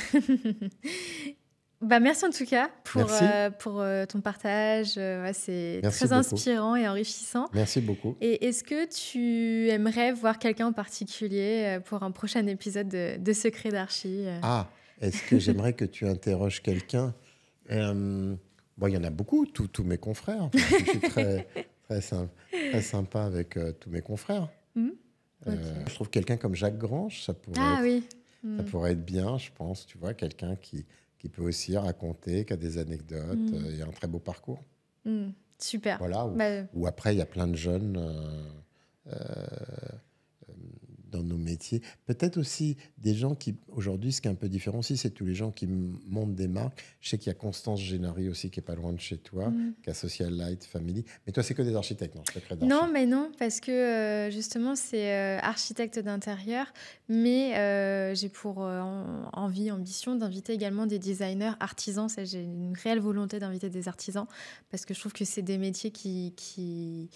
Bah, merci en tout cas Merci. pour ton partage. Ouais, c'est Merci très beaucoup. inspirant et enrichissant. Merci beaucoup. Et est-ce que tu aimerais voir quelqu'un en particulier pour un prochain épisode de Secrets d'Archi Ah, est-ce que j'aimerais que tu interroges quelqu'un? Bon, il y en a beaucoup, tous mes confrères. Enfin, je suis très sympa avec tous mes confrères. Ok. Je trouve quelqu'un comme Jacques Grange, Ah oui. ça pourrait être bien, je pense. Tu vois, quelqu'un qui peut aussi raconter, qui a des anecdotes et un très beau parcours. Super. Voilà. Bah, Ou après, il y a plein de jeunes dans nos métiers. Peut-être aussi des gens qui, aujourd'hui, ce qui est un peu différent aussi, c'est tous les gens qui montent des marques. Je sais qu'il y a Constance Génary aussi, qui est pas loin de chez toi, qui a Social Light Family. Mais toi, c'est que des architectes, non? Secret d'Archi. non, mais non, parce que justement, c'est architecte d'intérieur, mais j'ai pour ambition d'inviter également des designers artisans. J'ai une réelle volonté d'inviter des artisans, parce que je trouve que c'est des métiers qui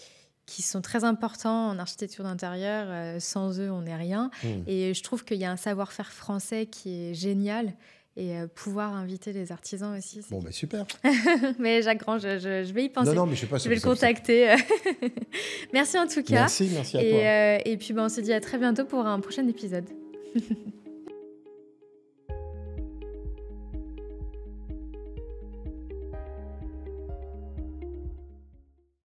sont très importants en architecture d'intérieur. Sans eux, on n'est rien. Et je trouve qu'il y a un savoir-faire français qui est génial. Et pouvoir inviter les artisans aussi. Bon, ben super. Mais Jacques Grand, je vais y penser. Non, mais je sais pas. Je vais le contacter. Merci en tout cas. Merci à toi. Et puis on se dit à très bientôt pour un prochain épisode.